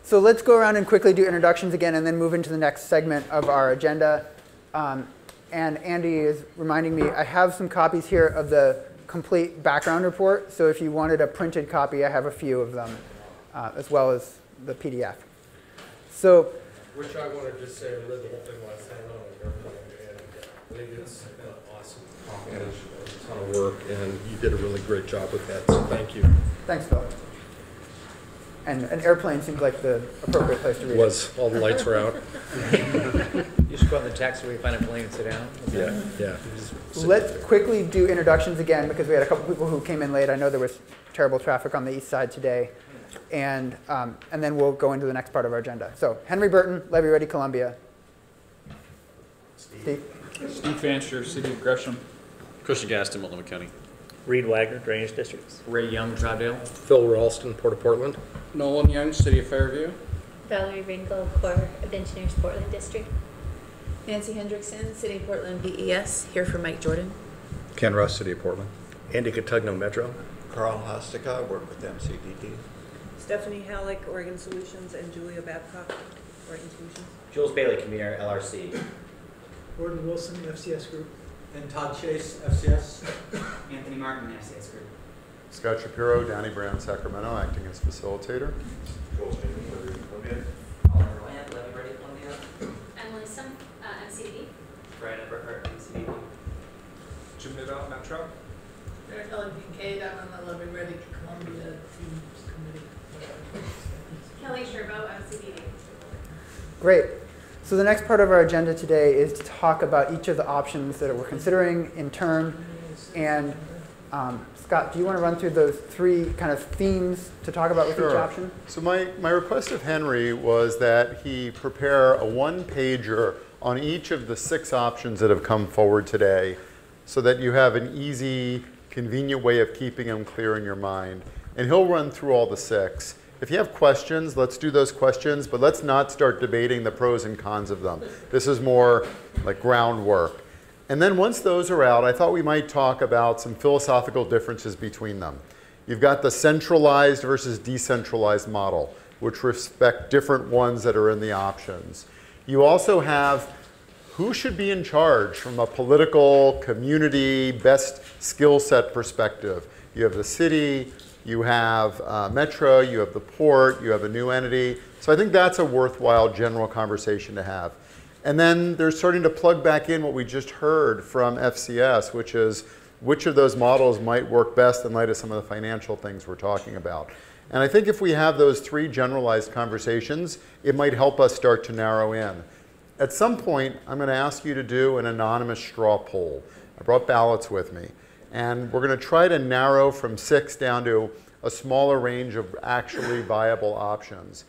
So let's go around and quickly do introductions again and then move into the next segment of our agenda. And Andy is reminding me, I have some copies here of the complete background report. So if you wanted a printed copy, I have a few of them, as well as the PDF. So, which I want to just say, I read the whole thing last time on, and I think it's an awesome combination. It was a ton of work, and you did a really great job with that, so thank you. Thanks, Phil. And an airplane seems like the appropriate place to read it. All the lights were out. You should go on the taxiway where you find a plane and sit down. Yeah. Let's quickly do introductions again, because we had a couple people who came in late. I know there was terrible traffic on the east side today. And then we'll go into the next part of our agenda. So Henry Burton, Levee Ready, Columbia. Steve Fancher, City of Gresham. Christian Gaston, Multnomah County. Reed Wagner, Drainage Districts. Ray Young, Troutdale. Phil Ralston, Port of Portland. Nolan Young, City of Fairview. Valerie Ringgold, Corps of Engineers, Portland District. Nancy Hendrickson, City of Portland, BES, here for Mike Jordan. Ken Russ, City of Portland. Andy Catugno, Metro. Carl Hostica, I work with MCDD. Stephanie Halleck, Oregon Solutions, and Julia Babcock, Oregon Solutions. Jules Bailey, Commuter, LRC. Gordon Wilson, FCS Group. And Todd Chase, FCS. Anthony Martin, FCS Group. Scott Shapiro, Downey Brown, Sacramento, acting as facilitator. Joel Stingley, Levee, Columbia. Oliver Land, Levee Ready, Columbia. Emily Sum, MCDD. Brian Eberhardt, MCDD. Jim Nidal, Metro. Derek Ellen Kincaid, I'm on the Levee Ready, Columbia Teams Committee. Kelly Sherbo, MCDD. Great. So the next part of our agenda today is to talk about each of the options that we're considering in turn. And Scott, do you want to run through those three kind of themes to talk about with each option? So my request of Henry was that he prepare a one-pager on each of the 6 options that have come forward today so that you have an easy, convenient way of keeping them clear in your mind. And he'll run through all the 6. If you have questions, let's do those questions, but let's not start debating the pros and cons of them. This is more like groundwork. And then once those are out, I thought we might talk about some philosophical differences between them. You've got the centralized versus decentralized model, which respect different ones that are in the options. You also have who should be in charge from a political, community, best skill set perspective. You have the city, you have Metro, you have the port, you have a new entity. So I think that's a worthwhile general conversation to have. And then they're starting to plug back in what we just heard from FCS, which is which of those models might work best in light of some of the financial things we're talking about. And I think if we have those 3 generalized conversations, it might help us start to narrow in. At some point, I'm going to ask you to do an anonymous straw poll. I brought ballots with me. And we're going to try to narrow from 6 down to a smaller range of actually viable options.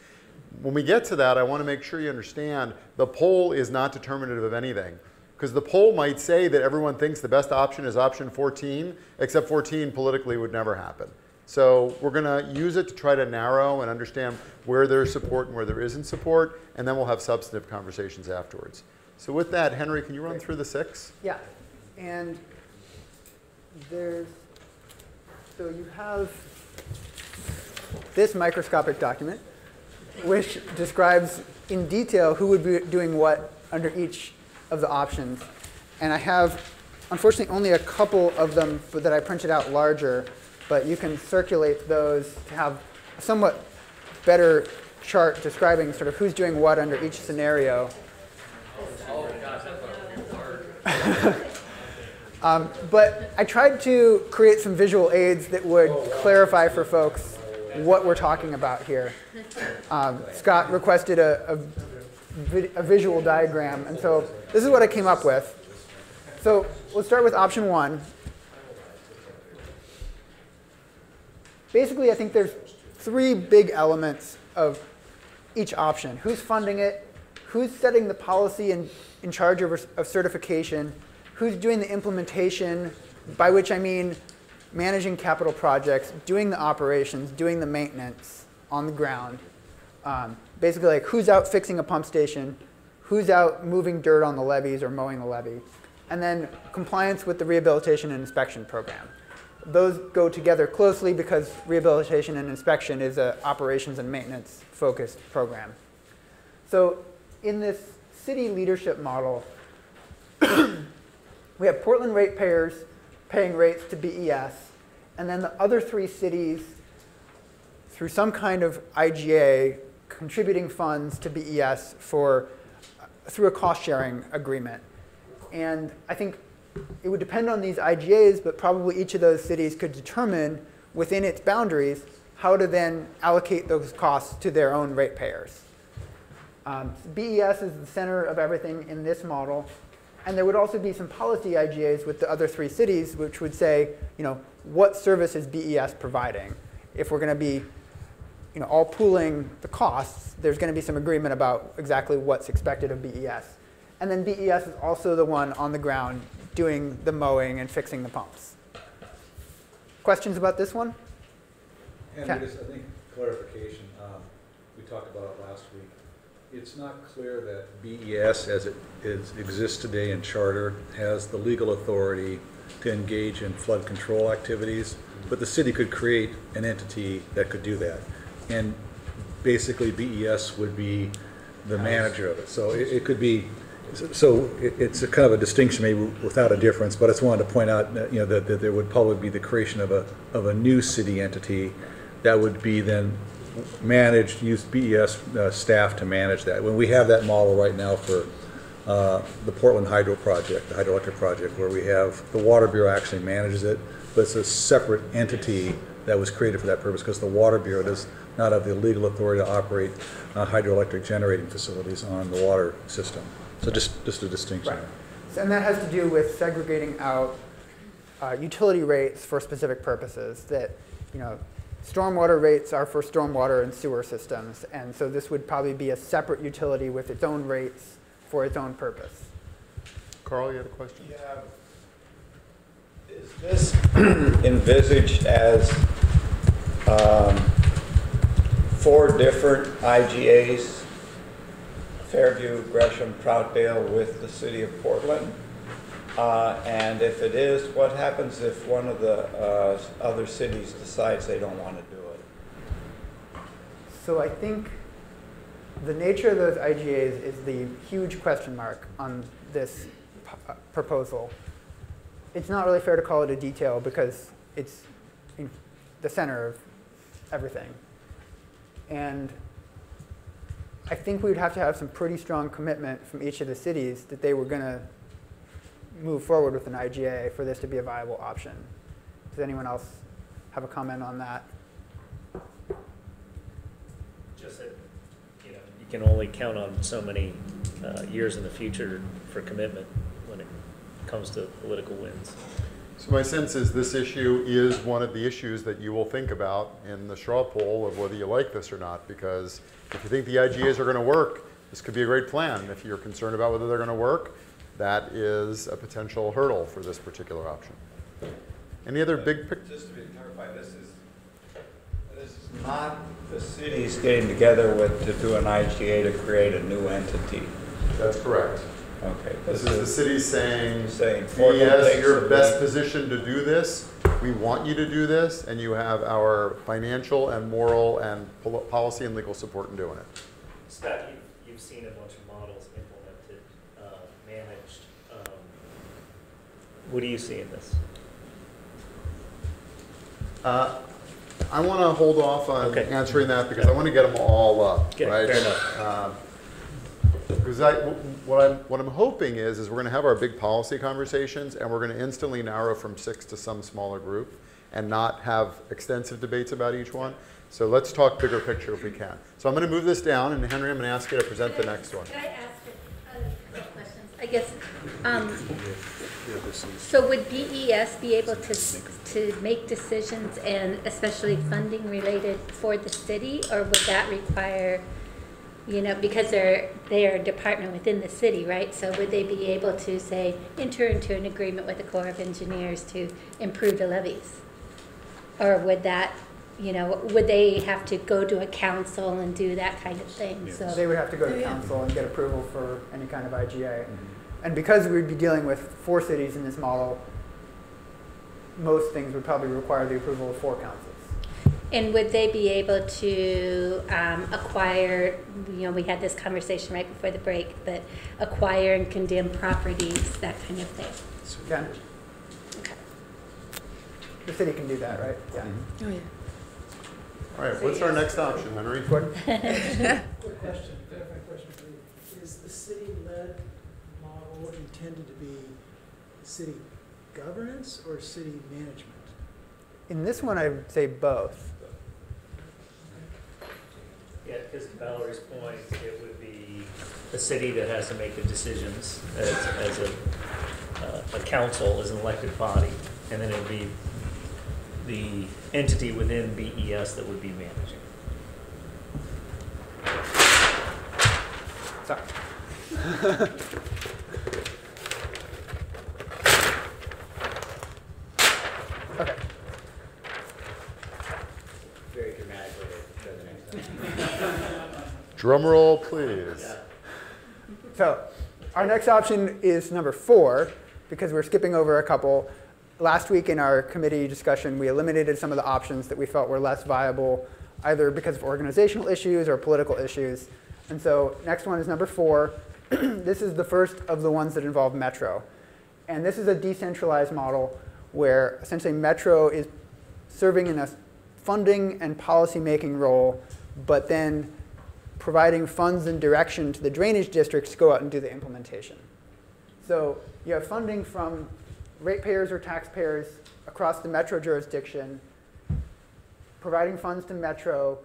When we get to that, I want to make sure you understand the poll is not determinative of anything. Because the poll might say that everyone thinks the best option is option 14, except 14 politically would never happen. So we're going to use it to try to narrow and understand where there's support and where there isn't support, and then we'll have substantive conversations afterwards. So with that, Henry, can you run through the 6? Yeah. And so you have this microscopic document, which describes in detail who would be doing what under each of the options. And I have, unfortunately, only a couple of them that I printed out larger, but you can circulate those to have a somewhat better chart describing sort of who's doing what under each scenario. But I tried to create some visual aids that would clarify for folks what we're talking about here. Scott requested a visual diagram, and so this is what I came up with. So let's start with option 1. Basically, I think there's 3 big elements of each option. Who's funding it? Who's setting the policy in charge of certification? Who's doing the implementation, by which I mean managing capital projects, doing the operations, doing the maintenance on the ground. Basically, like who's out fixing a pump station, who's out moving dirt on the levees or mowing the levee, and then compliance with the rehabilitation and inspection program. those go together closely because rehabilitation and inspection is an operations and maintenance focused program. So in this city leadership model, we have Portland ratepayers paying rates to BES, and then the other 3 cities, through some kind of IGA, contributing funds to BES through a cost-sharing agreement. And I think it would depend on these IGAs, but probably each of those cities could determine within its boundaries how to then allocate those costs to their own ratepayers. BES is the center of everything in this model. And there would also be some policy IGAs with the other 3 cities, which would say, what service is BES providing? If we're going to be all pooling the costs, there's going to be some agreement about exactly what's expected of BES. And then BES is also the one on the ground doing the mowing and fixing the pumps. Questions about this one? And I think clarification, we talked about it last week. It's not clear that BES, as it exists today in charter, has the legal authority to engage in flood control activities, but the city could create an entity that could do that. And basically BES would be the manager of it. So it could be, it's a kind of a distinction maybe without a difference, but I just wanted to point out that, that there would probably be the creation of a new city entity that would be then managed, use BES staff to manage that. When we have that model right now for the Portland Hydro project, the hydroelectric project, where we have the Water Bureau actually manages it, but it's a separate entity that was created for that purpose because the Water Bureau does not have the legal authority to operate hydroelectric generating facilities on the water system. So just a distinction. Right. And that has to do with segregating out utility rates for specific purposes. That stormwater rates are for stormwater and sewer systems, and so this would probably be a separate utility with its own rates for its own purpose. Carl, you had a question? Yeah. Is this envisaged as 4 different IGAs, Fairview, Gresham, Troutdale, with the city of Portland? And if it is, what happens if one of the other cities decides they don't want to do it? So I think the nature of those IGAs is the huge question mark on this proposal. It's not really fair to call it a detail because it's in the center of everything. And I think we would have to have some pretty strong commitment from each of the cities that they were going to move forward with an IGA for this to be a viable option. Does anyone else have a comment on that? Just that, you can only count on so many years in the future for commitment when it comes to political wins. So my sense is this issue is one of the issues that you will think about in the straw poll of whether you like this or not, because if you think the IGAs are going to work, this could be a great plan. If you're concerned about whether they're going to work, that is a potential hurdle for this particular option. Any other big picture? Just to be clarified, this is not the cities getting together to do an IGA to create a new entity. That's correct. Okay. This is the city saying Portland yes, you're takes best positioned to do this. We want you to do this, and you have our financial and moral and policy and legal support in doing it. Scott, you've seen a bunch of models implemented, managed. What do you see in this? I want to hold off on answering that because I want to get them all up. Okay, right? fair enough. Because what I'm hoping is we're going to have our big policy conversations and we're going to instantly narrow from 6 to some smaller group and not have extensive debates about each one. So let's talk bigger picture if we can. So I'm going to move this down, and Henry, I'm going to ask you to present the next one. Can I ask a couple questions? I guess, so would BES be able to make decisions, and especially funding related for the city, or would that require, because they're a department within the city, right? So would they be able to, say, enter into an agreement with the Corps of Engineers to improve the levees? Or would that, would they have to go to a council and do that kind of thing? Yes. So they would have to go to council and get approval for any kind of IGA. Mm-hmm. And because we'd be dealing with 4 cities in this model, most things would probably require the approval of 4 councils. And would they be able to acquire, we had this conversation right before the break, but acquire and condemn properties, that kind of thing? Can. Okay. The city can do that, right? Yeah. Oh, yeah. All right, what's our next option, Henry? Gordon? Quick question, clarifying question for you. Is the city-led model intended to be city governance or city management? In this one, I would say both. Yeah, because to Valerie's point, it would be the city that has to make the decisions as a council, as an elected body, and then it would be the entity within BES that would be managing. Sorry. Okay. Very dramatic way to go the next time. Drum roll, please. So our next option is number 4, because we're skipping over a couple. Last week in our committee discussion, we eliminated some of the options that we felt were less viable, either because of organizational issues or political issues. And so next one is number 4. This is the first of the ones that involve Metro. And this is a decentralized model where essentially Metro is serving in a funding and policy-making role, but then providing funds and direction to the drainage districts to go out and do the implementation. So you have funding from ratepayers or taxpayers across the Metro jurisdiction, providing funds to Metro,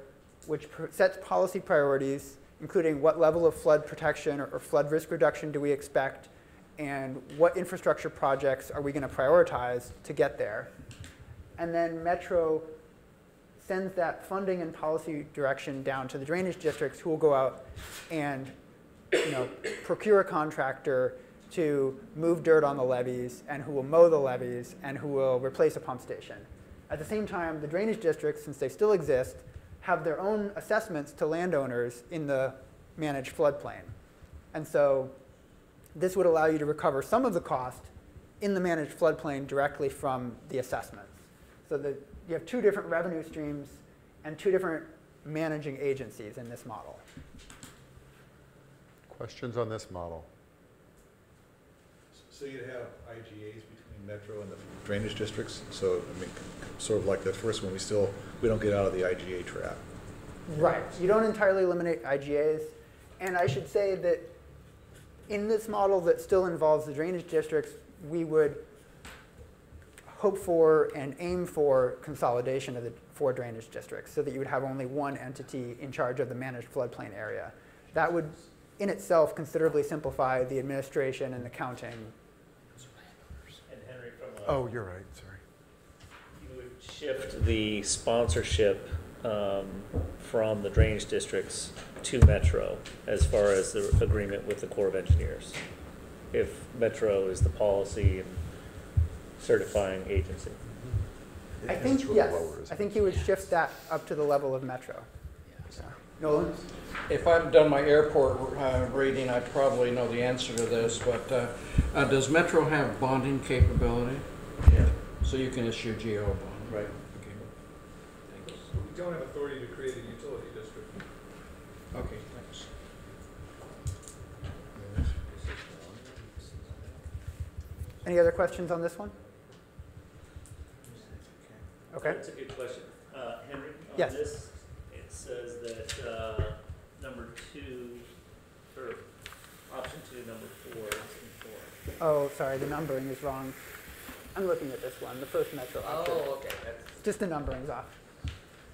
which sets policy priorities, including what level of flood protection or flood risk reduction do we expect, and what infrastructure projects are we going to prioritize to get there. And then Metro sends that funding and policy direction down to the drainage districts, who will go out and procure a contractor to move dirt on the levees, and who will mow the levees, and who will replace a pump station. At the same time, the drainage districts, since they still exist, have their own assessments to landowners in the managed floodplain. And so this would allow you to recover some of the cost in the managed floodplain directly from the assessments. So that you have 2 different revenue streams and 2 different managing agencies in this model. Questions on this model? So you'd have IGAs between Metro and the drainage districts. So I mean, sort of like the first one, we don't get out of the IGA trap. Right. You don't entirely eliminate IGAs. And I should say that in this model that still involves the drainage districts, we would hope for and aim for consolidation of the 4 drainage districts, so that you would have only one entity in charge of the managed floodplain area. That would, in itself, considerably simplify the administration and the counting. And Henry, from Oh, you're right, sorry. you would shift the sponsorship from the drainage districts to Metro as far as the agreement with the Corps of Engineers, if Metro is the policy and certifying agency. I think, yes. I think you would shift that up to the level of Metro. So, Nolan? If I've done my airport rating, I'd probably know the answer to this, but does Metro have bonding capability? Yeah. So you can issue GO bond? Right. Okay. Thank you. We don't have authority to create a utility district. Okay, thanks. Any other questions on this one? Okay. That's a good question. Henry, on Yes. this, it says that number 2, or option 2, number 4 is in 4. Oh, sorry, the numbering is wrong. I'm looking at this one, the first Metro option. Oh, okay. That's Just the numbering's off.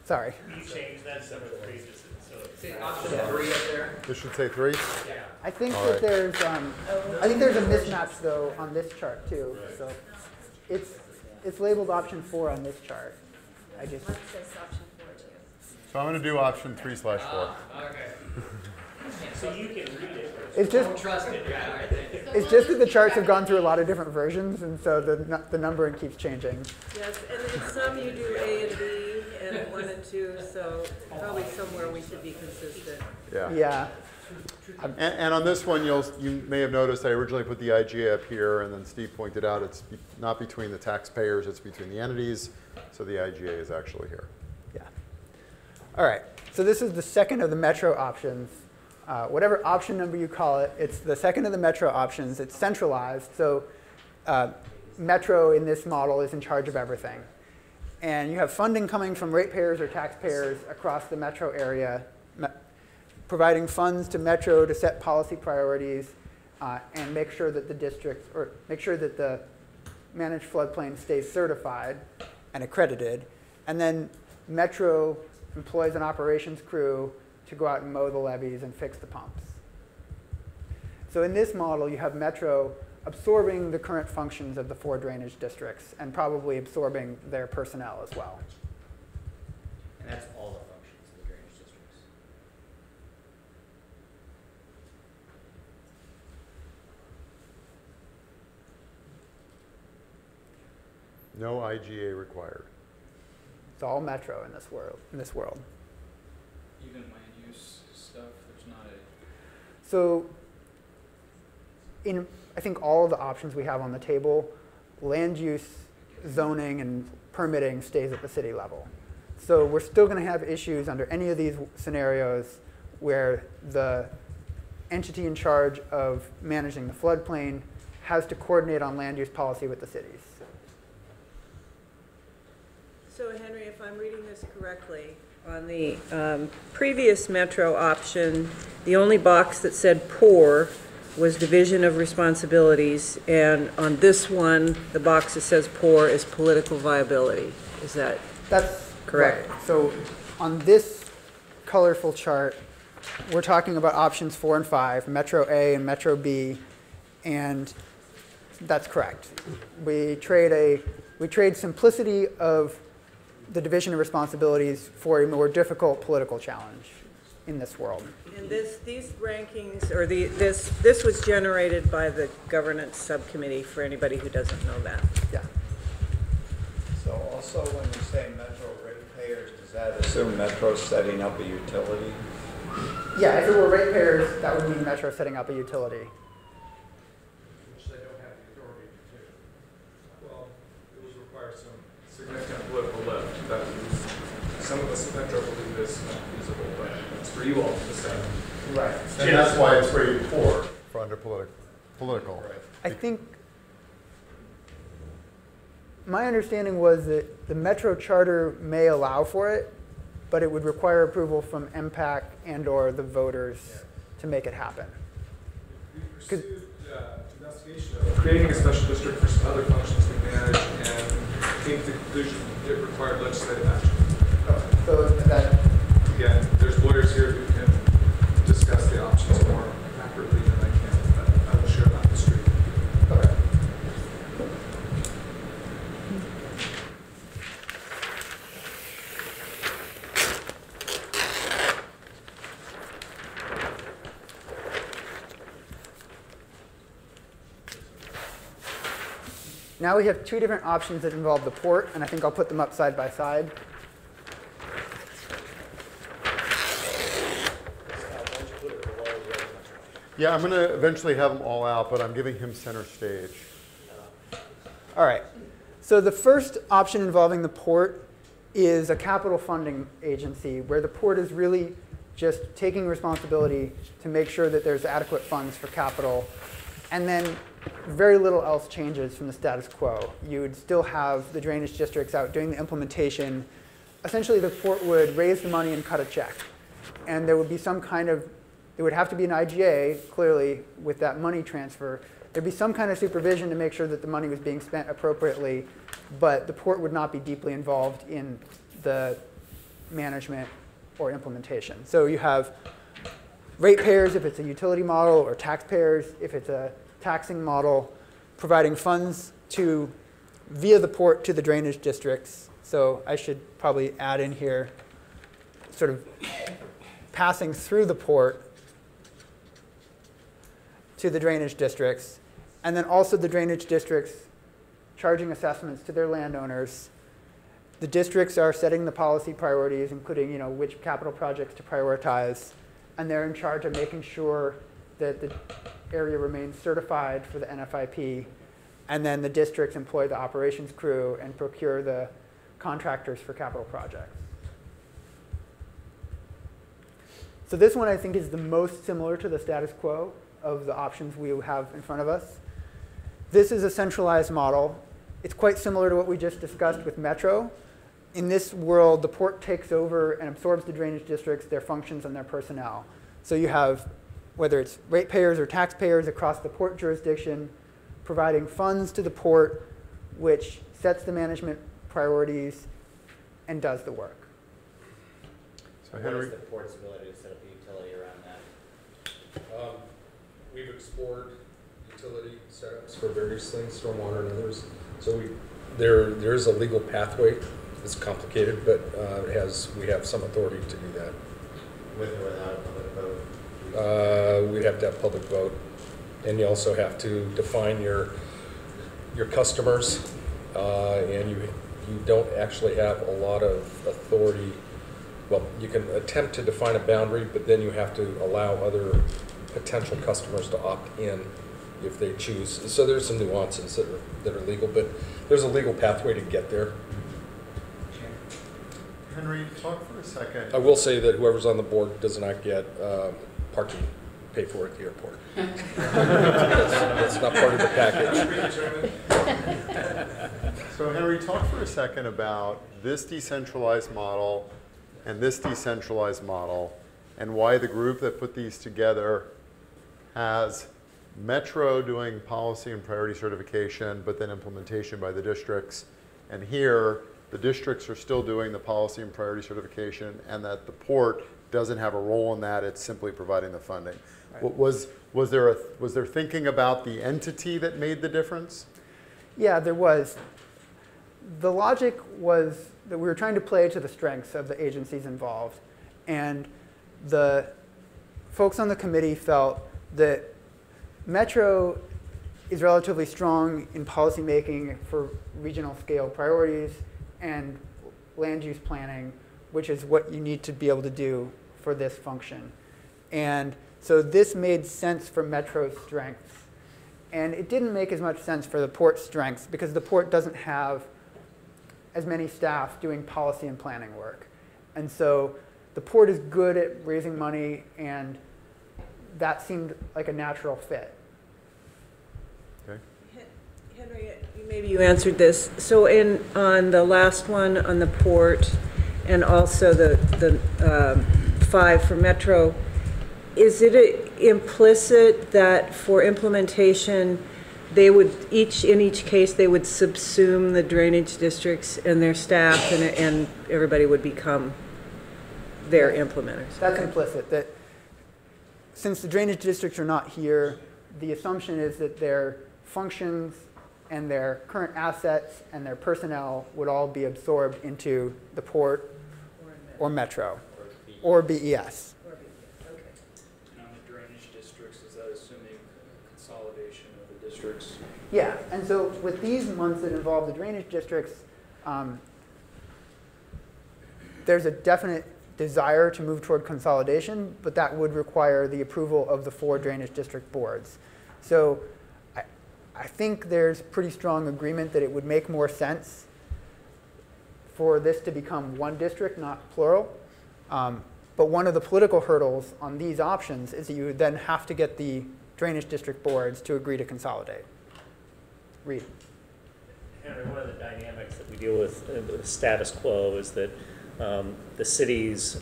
Sorry. You changed that to number 3, just so it's. see option 3 up there. This should say 3? Yeah. I think All that right. there's, I think there's a mismatch though on this chart too. So it's labeled option 4 on this chart. I just. Mine says option 4 too. So I'm going to do option 3/4. Okay. So you can read it. It's just. Don't trust it, yeah, I think. It's just that the charts have gone through a lot of different versions, and so the numbering keeps changing. Yes, and in some you do A and B, and 1 and 2, so probably somewhere we should be consistent. Yeah. Yeah. And on this one, you may have noticed I originally put the IGA up here, and then Steve pointed out it's not between the taxpayers, it's between the entities. So the IGA is actually here. Yeah. All right. So this is the second of the Metro options. Whatever option number you call it, it's the second of the Metro options. It's centralized. So Metro in this model is in charge of everything. And you have funding coming from ratepayers or taxpayers across the Metro area, providing funds to Metro to set policy priorities and make sure that the districts, or make sure that the managed floodplain stays certified and accredited. And then Metro employs an operations crew to go out and mow the levees and fix the pumps. So in this model, you have Metro absorbing the current functions of the 4 drainage districts and probably absorbing their personnel as well. And that's all the functions of the drainage districts. No IGA required. It's all Metro in this world. Even land use stuff, there's not a... So in, I think, all of the options we have on the table, land use, zoning, and permitting stays at the city level. So we're still going to have issues under any of these scenarios where the entity in charge of managing the floodplain has to coordinate on land use policy with the cities. So Henry, if I'm reading this correctly, on the previous Metro option, the only box that said poor was division of responsibilities, and on this one, the box that says poor is political viability. Is that correct? Right. So on this colorful chart, we're talking about options 4 and 5, Metro A and Metro B, and that's correct. We trade simplicity of the division of responsibilities for a more difficult political challenge in this world. And these rankings, or this was generated by the governance subcommittee, for anybody who doesn't know that. Yeah. So also when you say Metro ratepayers, does that assume Metro's setting up a utility? Yeah, if it were ratepayers, that would mean Metro setting up a utility. Which they don't have the authority to do. Well, it would require some significant political lift. That is, some of us at Metro believe is not feasible, but it's for you all to decide. Right. And that's why it's rated 4 for under political. Right. I think my understanding was that the Metro charter may allow for it, but it would require approval from MPAC and/or the voters to make it happen. We pursued investigation of creating a special district for some other functions we manage, and came to the conclusion it required legislative action. So that, again, there's lawyers here who can discuss the options more accurately than I can, but I will share that with street. okay. Now we have 2 different options that involve the port, and I think I'll put them up side by side. Yeah, I'm going to eventually have them all out, but I'm giving him center stage. All right. So the first option involving the port is a capital funding agency where the port is really just taking responsibility to make sure that there's adequate funds for capital, and then very little else changes from the status quo. You would still have the drainage districts out doing the implementation. Essentially, the port would raise the money and cut a check. And there would be some kind of, there would have to be an IGA, clearly, with that money transfer. There'd be some kind of supervision to make sure that the money was being spent appropriately, but the port would not be deeply involved in the management or implementation. So you have ratepayers if it's a utility model, or taxpayers if it's a taxing model, providing funds to, via the port to the drainage districts. So I should probably add in here sort of passing through the port to the drainage districts, and then also the drainage districts charging assessments to their landowners. The districts are setting the policy priorities, including which capital projects to prioritize, and they're in charge of making sure that the area remains certified for the NFIP, and then the districts employ the operations crew and procure the contractors for capital projects. So this one I think is the most similar to the status quo of the options we have in front of us. This is a centralized model. It's quite similar to what we just discussed with Metro. In this world, the port takes over and absorbs the drainage districts, their functions, and their personnel. So you have, whether it's ratepayers or taxpayers across the port jurisdiction, providing funds to the port, which sets the management priorities and does the work. So what is the port's ability to set up a utility around that? We've explored utility setups for various things, stormwater and others. So there's a legal pathway. It's complicated, but we have some authority to do that. With or without a public vote? We'd have to have public vote, and you also have to define your customers, and you don't actually have a lot of authority. Well, you can attempt to define a boundary, but then you have to allow other potential customers to opt in if they choose. So there's some nuances that are legal, but there's a legal pathway to get there. Henry, talk for a second. I will say that whoever's on the board does not get parking paid for at the airport. That's not part of the package. So Henry, talk for a second about this decentralized model and this decentralized model and why the group that put these together has Metro doing policy and priority certification, but then implementation by the districts. And here, the districts are still doing the policy and priority certification, and that the port doesn't have a role in that. It's simply providing the funding. Right. Was there thinking about the entity that made the difference? Yeah, there was. The logic was that we were trying to play to the strengths of the agencies involved. And the folks on the committee felt that Metro is relatively strong in policymaking for regional scale priorities and land use planning, which is what you need to be able to do for this function. And so this made sense for Metro's strengths. And it didn't make as much sense for the port's strengths because the port doesn't have as many staff doing policy and planning work. And so the port is good at raising money, and that seemed like a natural fit. Okay. Henry, maybe you answered this. So on the last one on the port, and also the 5 for Metro, is it implicit that for implementation, they would in each case they would subsume the drainage districts and their staff, and everybody would become their implementers? That's implicit. That since the drainage districts are not here, the assumption is that their functions and their current assets and their personnel would all be absorbed into the port or Metro or BES. And on the drainage districts, is that assuming consolidation of the districts? Yeah, and so with these ones that involve the drainage districts, there's a definite desire to move toward consolidation, but that would require the approval of the 4 drainage district boards. So I think there's pretty strong agreement that it would make more sense for this to become one district, not plural. But one of the political hurdles on these options is that you would then have to get the drainage district boards to agree to consolidate. Reed. Henry, one of the dynamics that we deal with in the status quo is that the cities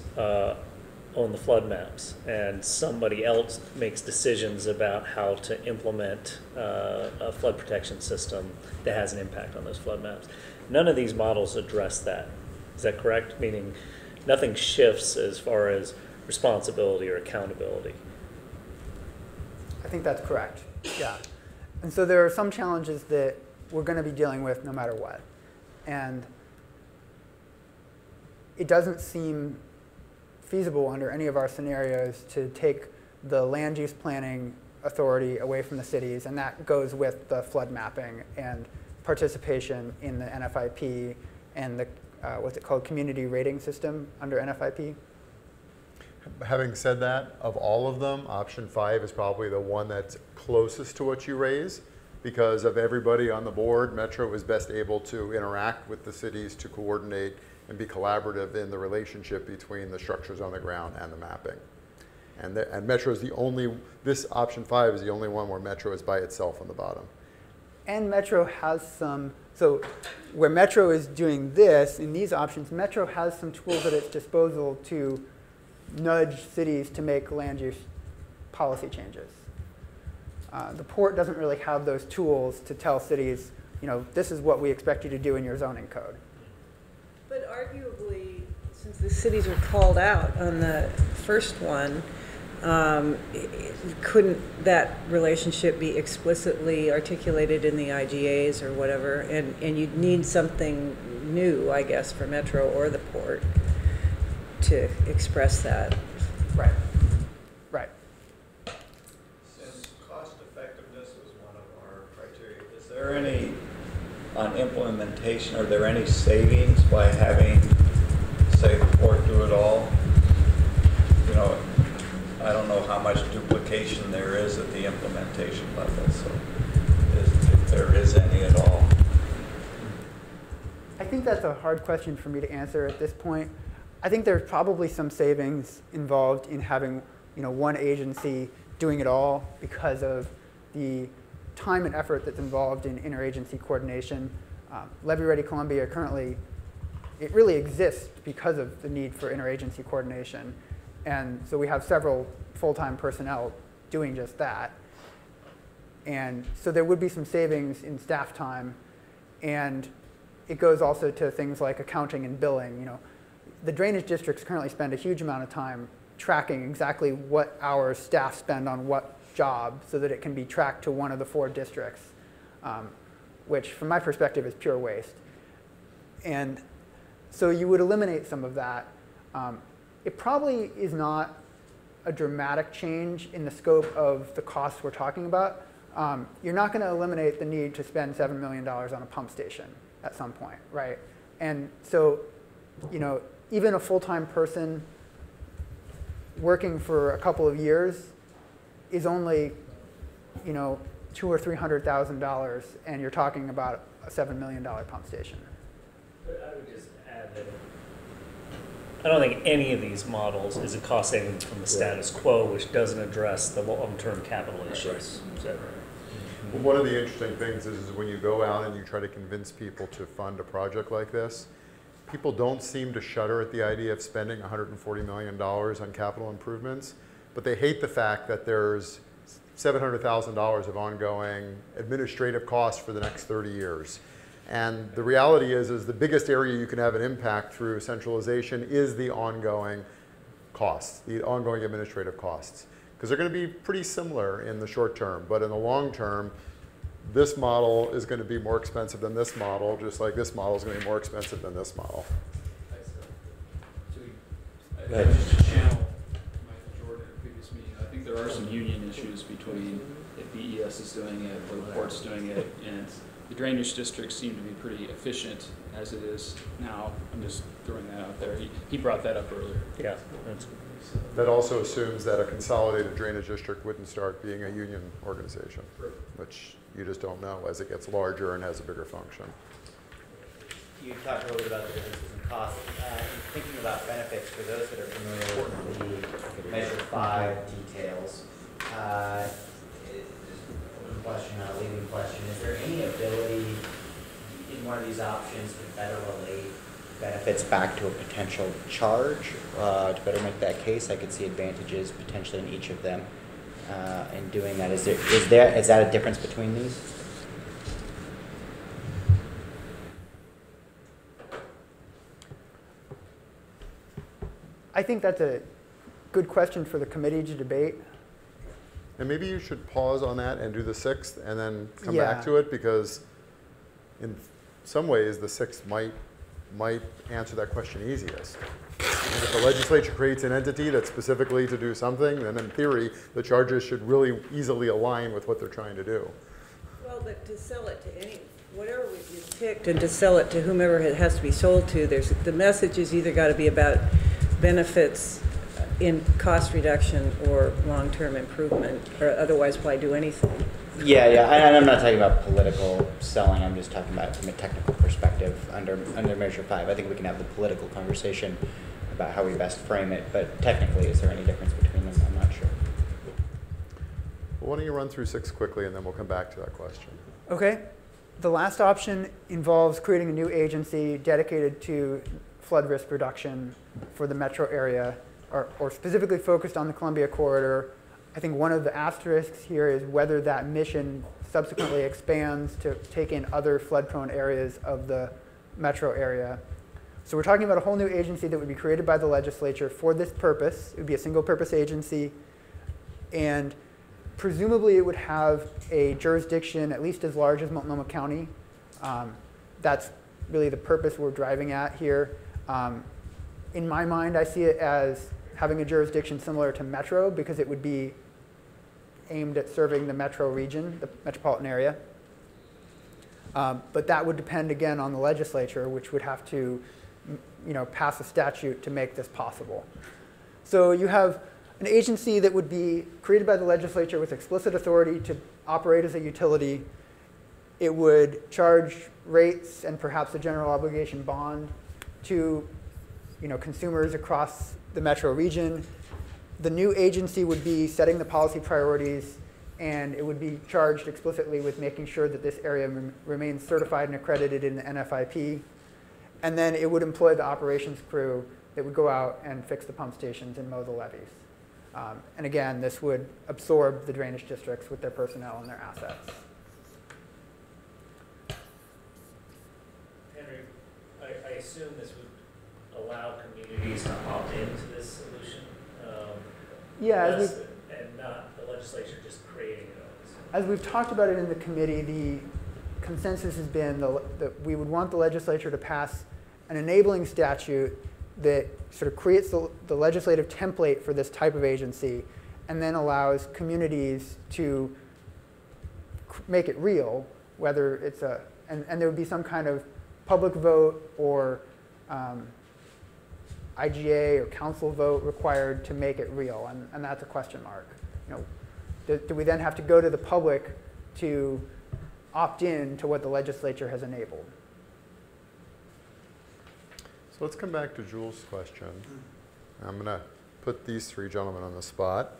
own the flood maps, and somebody else makes decisions about how to implement a flood protection system that has an impact on those flood maps. None of these models address that. Is that correct? Meaning nothing shifts as far as responsibility or accountability. I think that's correct, yeah. And so there are some challenges that we're going to be dealing with no matter what. And it doesn't seem feasible under any of our scenarios to take the land use planning authority away from the cities, and that goes with the flood mapping and participation in the NFIP and the what's it called, community rating system under NFIP. Having said that, of all of them, option 5 is probably the one that's closest to what you raise, because of everybody on the board, Metro is best able to interact with the cities to coordinate and be collaborative in the relationship between the structures on the ground and the mapping. And Metro is the only, this option 5 is the only one where Metro is by itself on the bottom. And Metro has some, so where Metro is doing this, in these options, Metro has some tools at its disposal to nudge cities to make land use policy changes. The port doesn't really have those tools to tell cities, you know, this is what we expect you to do in your zoning code. But arguably, since the cities are called out on the first one, couldn't that relationship be explicitly articulated in the IGAs or whatever? And you'd need something new, I guess, for Metro or the port to express that. Right. Right. Since cost effectiveness is one of our criteria, is there any, on implementation, are there any savings by having, say, the port do it all? You know, I don't know how much duplication there is at the implementation level, so if there is any at all. I think that's a hard question for me to answer at this point. I think there's probably some savings involved in having, you know, one agency doing it all because of the time and effort that's involved in interagency coordination. Levee Ready Columbia currently, it really exists because of the need for interagency coordination. And so we have several full-time personnel doing just that. And so there would be some savings in staff time. And it goes also to things like accounting and billing. You know, the drainage districts currently spend a huge amount of time tracking exactly what hours staff spend on what job so that it can be tracked to one of the 4 districts, which from my perspective is pure waste. And so you would eliminate some of that. It probably is not a dramatic change in the scope of the costs we're talking about. You're not going to eliminate the need to spend $7 million on a pump station at some point, right? And so, you know, even a full-time person working for a couple of years is only, you know, $200,000 or $300,000, and you're talking about a $7 million pump station. But I would just add that I don't think any of these models is a cost savings from the status quo, which doesn't address the long-term capital issues. So, Well, one of the interesting things is when you go out and you try to convince people to fund a project like this, people don't seem to shudder at the idea of spending $140 million on capital improvements, but they hate the fact that there's $700,000 of ongoing administrative costs for the next 30 years. And the reality is the biggest area you can have an impact through centralization is the ongoing costs, the ongoing administrative costs. Because they're going to be pretty similar in the short term, but in the long term, this model is going to be more expensive than this model, just like this model is going to be more expensive than this model. Just to channel Michael Jordan at a previous meeting, I think there are some union issues between if BES is doing it or the port's doing it, and the drainage districts seem to be pretty efficient as it is now. I'm just throwing that out there. He brought that up earlier. yeah, that's good. That also assumes that a consolidated drainage district wouldn't start being a union organization, which you just don't know as it gets larger and has a bigger function. You talked a little bit about the differences in cost. In thinking about benefits, for those that are familiar with the Measure 5 details, just question, not a leading question, is there any ability in one of these options to better relate benefits back to a potential charge to better make that case? I could see advantages potentially in each of them in doing that. Is that a difference between these? I think that's a good question for the committee to debate. And maybe you should pause on that and do the 6th and then come Yeah. back to it, because in some ways the 6th might answer that question easiest. And if the legislature creates an entity that's specifically to do something, then in theory, the charges should really easily align with what they're trying to do. Well, but to sell it to any whatever is picked and to sell it to whomever it has to be sold to, the message is either got to be about benefits in cost reduction or long-term improvement, or otherwise why do anything? Yeah, and I'm not talking about political selling, I'm just talking about from a technical perspective under Measure 5. I think we can have the political conversation about how we best frame it, but technically, is there any difference between them? I'm not sure. Well, why don't you run through 6 quickly, and then we'll come back to that question. Okay. The last option involves creating a new agency dedicated to flood risk reduction for the metro area, or specifically focused on the Columbia Corridor. I think one of the asterisks here is whether that mission subsequently expands to take in other flood-prone areas of the metro area. So we're talking about a whole new agency that would be created by the legislature for this purpose. It would be a single-purpose agency, and presumably it would have a jurisdiction at least as large as Multnomah County. That's really the purpose we're driving at here. In my mind, I see it as having a jurisdiction similar to Metro because it would be aimed at serving the metro region, the metropolitan area. But that would depend, again, on the legislature, which would have to pass a statute to make this possible. So you have an agency that would be created by the legislature with explicit authority to operate as a utility. It would charge rates and perhaps a general obligation bond to consumers across the metro region. The new agency would be setting the policy priorities, and it would be charged explicitly with making sure that this area remains certified and accredited in the NFIP. And then it would employ the operations crew that would go out and fix the pump stations and mow the levees. And again, this would absorb the drainage districts with their personnel and their assets. Henry, I assume this would allow communities to opt into this solution? Yeah, and not the legislature just creating it. As we've talked about it in the committee, the consensus has been that we would want the legislature to pass an enabling statute that sort of creates the legislative template for this type of agency and then allows communities to make it real, whether it's and there would be some kind of public vote or IGA or council vote required to make it real, and that's a question mark. Do we then have to go to the public to opt in to what the legislature has enabled? So let's come back to Jules' question. I'm going to put these 3 gentlemen on the spot.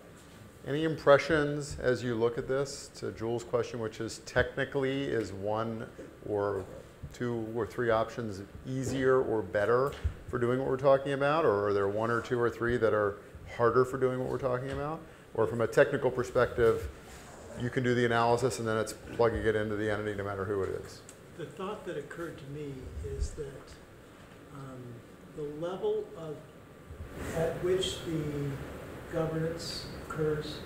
Any impressions as you look at this to Jules' question, which is technically is 1 or 2 or 3 options easier or better for doing what we're talking about? Or are there 1 or 2 or 3 that are harder for doing what we're talking about? Or from a technical perspective, you can do the analysis and then it's plugging it into the entity no matter who it is? The thought that occurred to me is that the level at which the governance occurs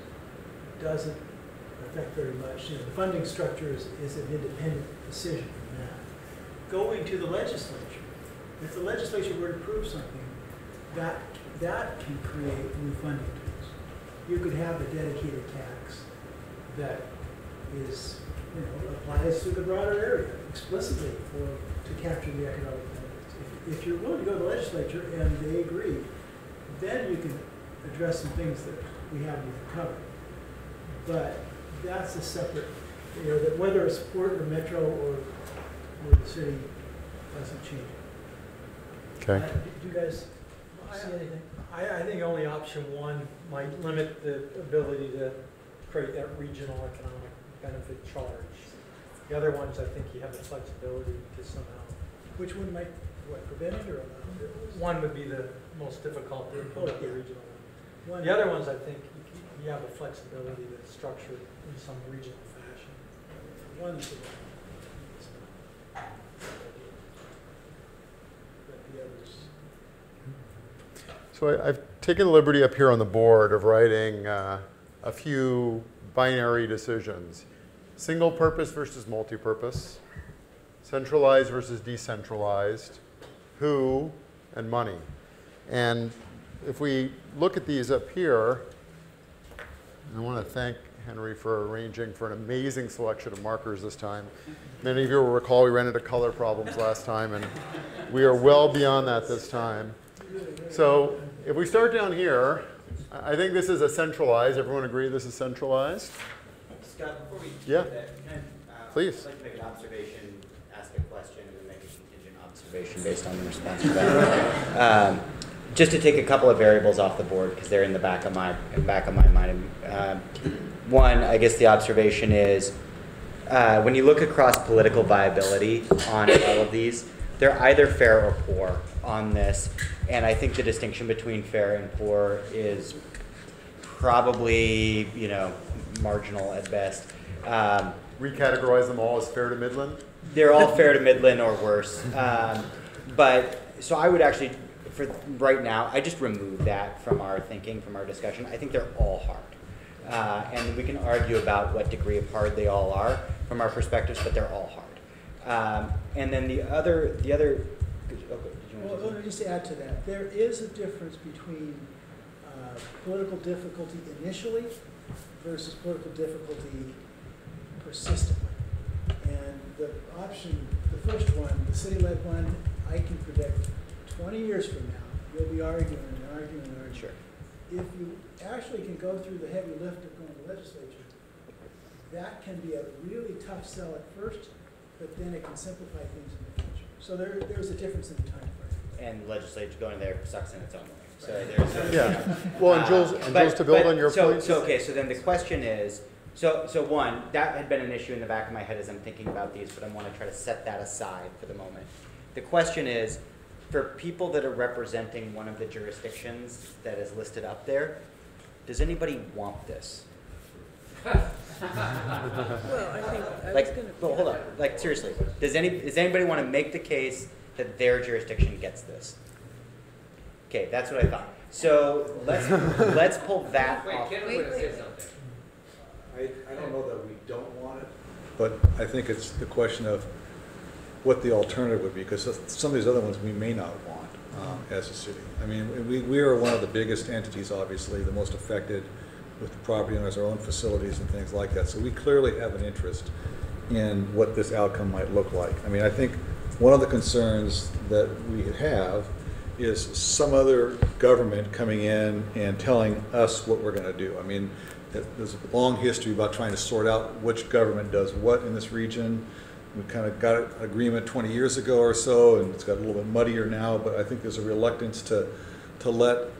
doesn't affect very much. The funding structure is an independent decision from that. Going to the legislature, if the legislature were to approve something, that can create new funding tools. You could have a dedicated tax that is, applies to the broader area explicitly to capture the economic benefits. If you're willing to go to the legislature and they agree, then you can address some things that we haven't even covered. But that's a separate, that whether it's Port or Metro or the city doesn't change it. Okay. Do you guys see anything? I think only option 1 might limit the ability to create that regional economic benefit charge. The other ones, I think you have the flexibility to somehow. Which one might, prevent it or allow it? One would be the most difficult to implement the regional one. One. The other ones, I think you have the flexibility to structure it in some regional fashion. One's the but the others. So I've taken the liberty up here on the board of writing a few binary decisions. Single purpose versus multi-purpose. Centralized versus decentralized. Who and money. And if we look at these up here, I want to thank Henry for arranging for an amazing selection of markers this time. Many of you will recall we ran into color problems last time, and we are well beyond that this time. So if we start down here, I think this is a centralized. Everyone agree this is centralized? Scott, before we Yeah. do that, can Please. I'd like to make an observation, ask a question, and then make a contingent observation based on the response to that. Just to take a couple of variables off the board because they're in the back of my mind. One, I guess the observation is when you look across political viability on all of these, they're either fair or poor on this, and I think the distinction between fair and poor is probably marginal at best. Recategorize them all as fair to Midland? They're all fair to Midland or worse. But so I would actually, for right now, I just remove that from our thinking, from our discussion. I think they're all hard. And we can argue about what degree of hard they all are from our perspectives, but they're all hard. And then the other. Well, let me just add to that. There is a difference between political difficulty initially versus political difficulty persistently. And the option, the first one, the city-led one, I can predict 20 years from now, you'll be arguing and arguing and arguing. Sure. If you actually can go through the heavy lift of going to the legislature, that can be a really tough sell at first, but then it can simplify things in the future. So there's a difference in the time frame. And legislature going there sucks in its own way. So Right. Yeah. Well, and Jules, to build on your point. So then the question is, so one, that had been an issue in the back of my head as I'm thinking about these, but I want to try to set that aside for the moment. The question is, for people that are representing one of the jurisdictions that is listed up there, does anybody want this? Well, I think I was gonna. Well, hold on. Like, seriously, does anybody want to make the case that their jurisdiction gets this? Okay, that's what I thought. So let's pull that off. Ken was gonna say something. I don't know that we don't want it, but I think it's the question of what the alternative would be, because some of these other ones we may not want as a city. I mean, we are one of the biggest entities, obviously, the most affected with the property owners, our own facilities and things like that. So we clearly have an interest in what this outcome might look like. I mean, I think one of the concerns that we have is some other government coming in and telling us what we're going to do. I mean, there's a long history about trying to sort out which government does what in this region. We kind of got an agreement 20 years ago or so, and it's got a little bit muddier now, but I think there's a reluctance to let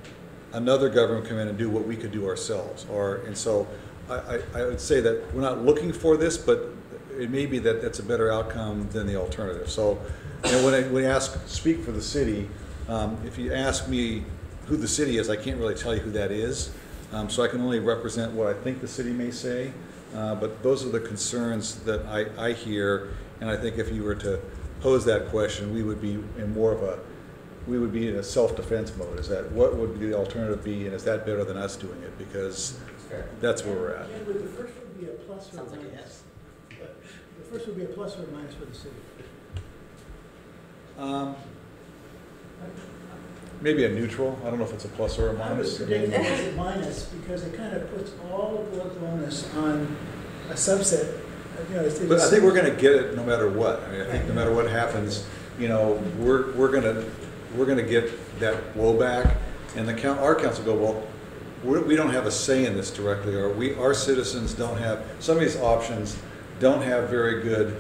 another government come in and do what we could do ourselves. And so I would say that we're not looking for this, but it may be that that's a better outcome than the alternative. So when we speak for the city, if you ask me who the city is, I can't really tell you who that is. So I can only represent what I think the city may say. But those are the concerns that I hear, and I think if you were to pose that question, we would be in a self-defense mode. Is that what would the alternative be, and is that better than us doing it? Because that's where we're at. And would the first one be a plus or a minus? Yes. The first would be a plus or a minus for the city? Maybe a neutral. I don't know if it's a plus or a minus. I would predict it as a minus because it kind of puts all the political onus on a subset. But I think we're going to get it no matter what. I mean, I think no matter what happens, we're going to get that blowback, and our council go, well, we don't have a say in this directly, or our citizens don't have. Some of these options don't have very good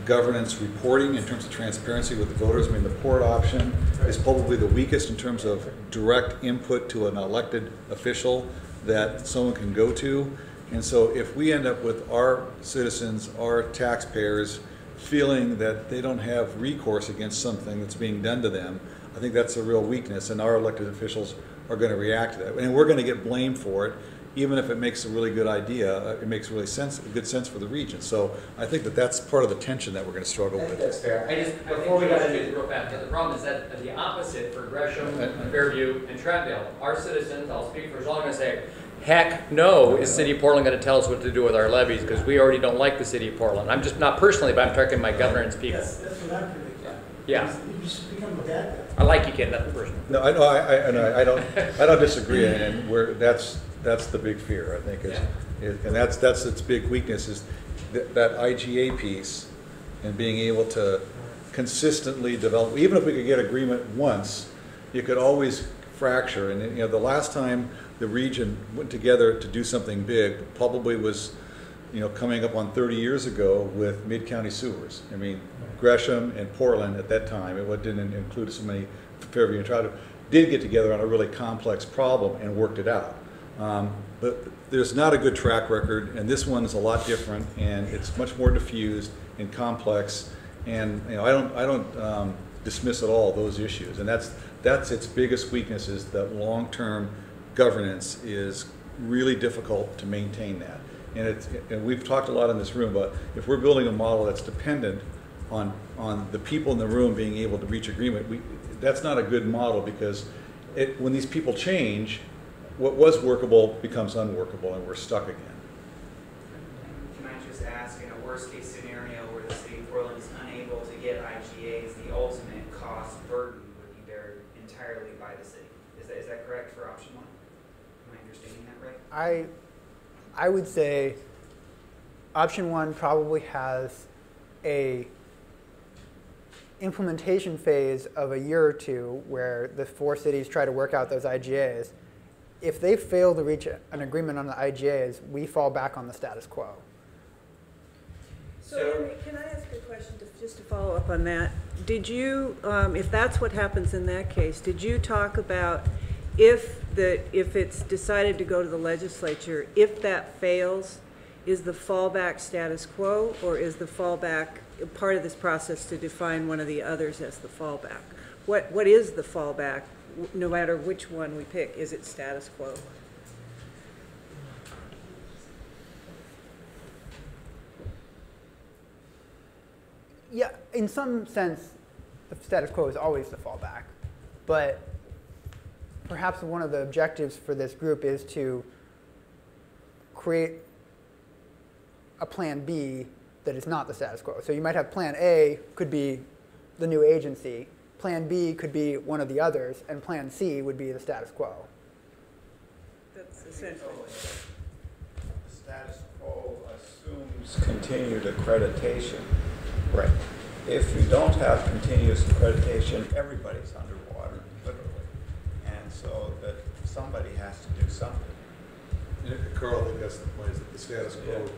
governance reporting in terms of transparency with the voters. I mean, the port option is probably the weakest in terms of direct input to an elected official that someone can go to. And so if we end up with our citizens, our taxpayers, feeling that they don't have recourse against something that's being done to them, I think that's a real weakness, and our elected officials are going to react to that. And we're going to get blamed for it, even if it makes a really good idea. It makes really good sense for the region. So I think that's part of the tension that we're going to struggle with. That's fair. Before we got into it real fast, the problem is that the opposite for Gresham, Fairview, and Trentvale, our citizens, I'll speak for as long as I say, heck no, is City of Portland going to tell us what to do with our levies, because we already don't like the City of Portland. I'm just not personally, but I'm talking my governance people. That's what I'm predicting. Yeah. You just become a bad guy. I like you, kid. Nothing personal. No, I know. I don't disagree, and that's the big fear. I think is And that's its big weakness, is that IGA piece and being able to consistently develop. Even if we could get agreement once, you could always fracture. And you know, the last time the region went together to do something big probably was, you know, coming up on 30 years ago with mid-county sewers. I mean, Gresham and Portland at that time, it didn't include so many, Fairview and Trout, did get together on a really complex problem and worked it out. But there's not a good track record, and this one is a lot different, and it's much more diffused and complex. And you know, I don't dismiss at all those issues, and that's its biggest weakness, is that long-term governance is really difficult to maintain that. And we've talked a lot in this room about if we're building a model that's dependent on the people in the room being able to reach agreement, that's not a good model, because when these people change, what was workable becomes unworkable, and we're stuck again. Can I just ask, in a worst case scenario where the city of Portland is unable to get IGAs, the ultimate cost burden would be bared entirely by the city? Is that correct for option one? Am I understanding that right? I would say option one probably has a implementation phase of a year or two where the 4 cities try to work out those IGAs. If they fail to reach an agreement on the IGAs, we fall back on the status quo. So Henry, can I ask a question just to follow up on that? Did you, if that's what happens in that case, did you talk about if it's decided to go to the legislature, if that fails, is the fallback status quo, or is the fallback part of this process to define one of the others as the fallback? What is the fallback, no matter which one we pick? Is it status quo? Yeah, in some sense, the status quo is always the fallback. But perhaps one of the objectives for this group is to create a plan B that is not the status quo. So you might have plan A could be the new agency, plan B could be one of the others, and plan C would be the status quo. That's essentially. The status quo assumes continued accreditation. Right. If you don't have continuous accreditation, everybody's underwater, literally. And so that somebody has to do something. And Carl, I think that's the point, is that the status quo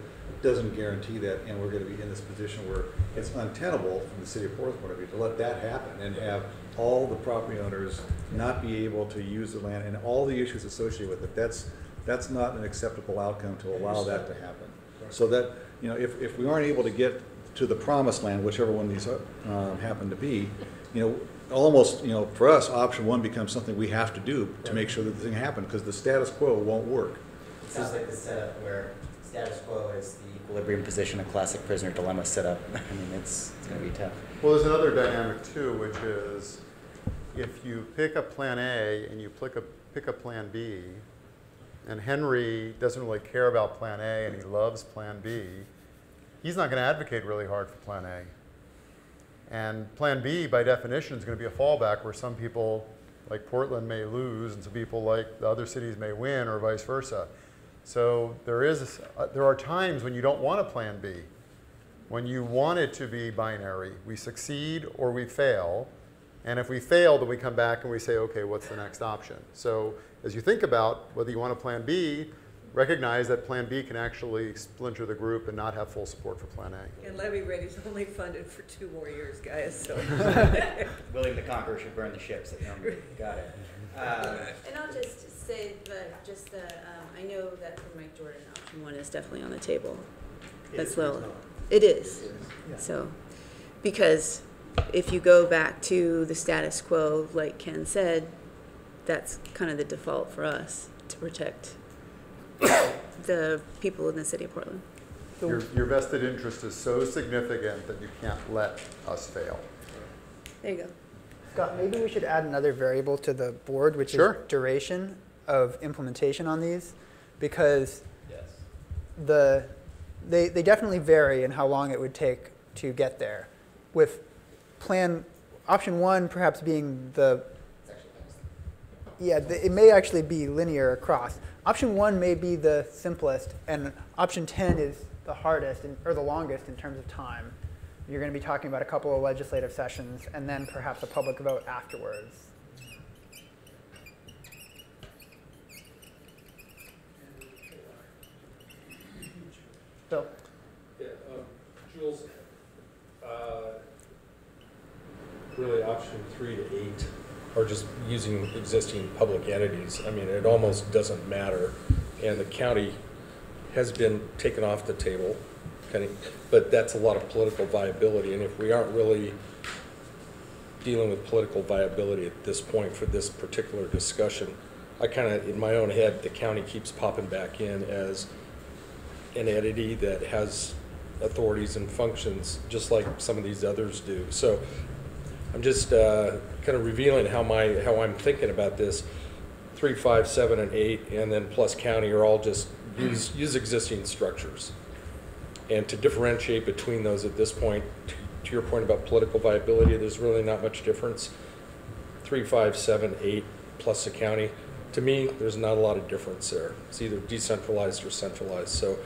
doesn't guarantee that, and we're going to be in this position where it's untenable from the city of Portland's point of view to let that happen and have all the property owners not be able to use the land and all the issues associated with it. That's not an acceptable outcome to allow that to happen. So that, you know, if we aren't able to get to the promised land, whichever one of these happen to be, you know, almost, you know, for us, option one becomes something we have to do to make sure that the thing happens, because the status quo won't work. It sounds like the setup where status quo is the equilibrium position, a classic prisoner dilemma setup. I mean, it's going to be tough. Well, there's another dynamic too, which is if you pick up plan A and you pick up plan B, and Henry doesn't really care about plan A and he loves plan B, he's not going to advocate really hard for plan A. And plan B, by definition, is going to be a fallback where some people like Portland may lose and some people like the other cities may win, or vice versa. So there are times when you don't want a plan B. When you want it to be binary, we succeed or we fail. And if we fail, then we come back and we say, okay, what's the next option? So as you think about whether you want a plan B, recognize that plan B can actually splinter the group and not have full support for plan A. And Levee Ready's only funded for 2 more years, guys, so. Willing to conquer should burn the ships. Got it. And I'll just say that I know that for Mike Jordan, option one is definitely on the table. That's low. It is. Yeah. So, because if you go back to the status quo, like Ken said, that's kind of the default for us to protect the people in the city of Portland. Your vested interest is so significant that you can't let us fail. There you go. Scott, maybe we should add another variable to the board, which is duration of implementation on these, because they definitely vary in how long it would take to get there. With option one perhaps being the Yeah, it may actually be linear across. Option 1 may be the simplest, and option 10 is the hardest or the longest in terms of time. You're going to be talking about a couple of legislative sessions and then perhaps a public vote afterwards. Bill? Yeah, Jules, really option 3 to 8 are just using existing public entities. I mean, it almost doesn't matter. And the county has been taken off the table, but that's a lot of political viability. And if we aren't really dealing with political viability at this point for this particular discussion, I kind of, in my own head, the county keeps popping back in as an entity that has authorities and functions just like some of these others do. So I'm just kind of revealing how I'm thinking about this. 3, 5, 7, and 8, and then plus county are all just use existing structures. And to differentiate between those at this point, to your point about political viability, there's really not much difference. 3, 5, 7, 8 plus the county. To me, there's not a lot of difference there. It's either decentralized or centralized. So,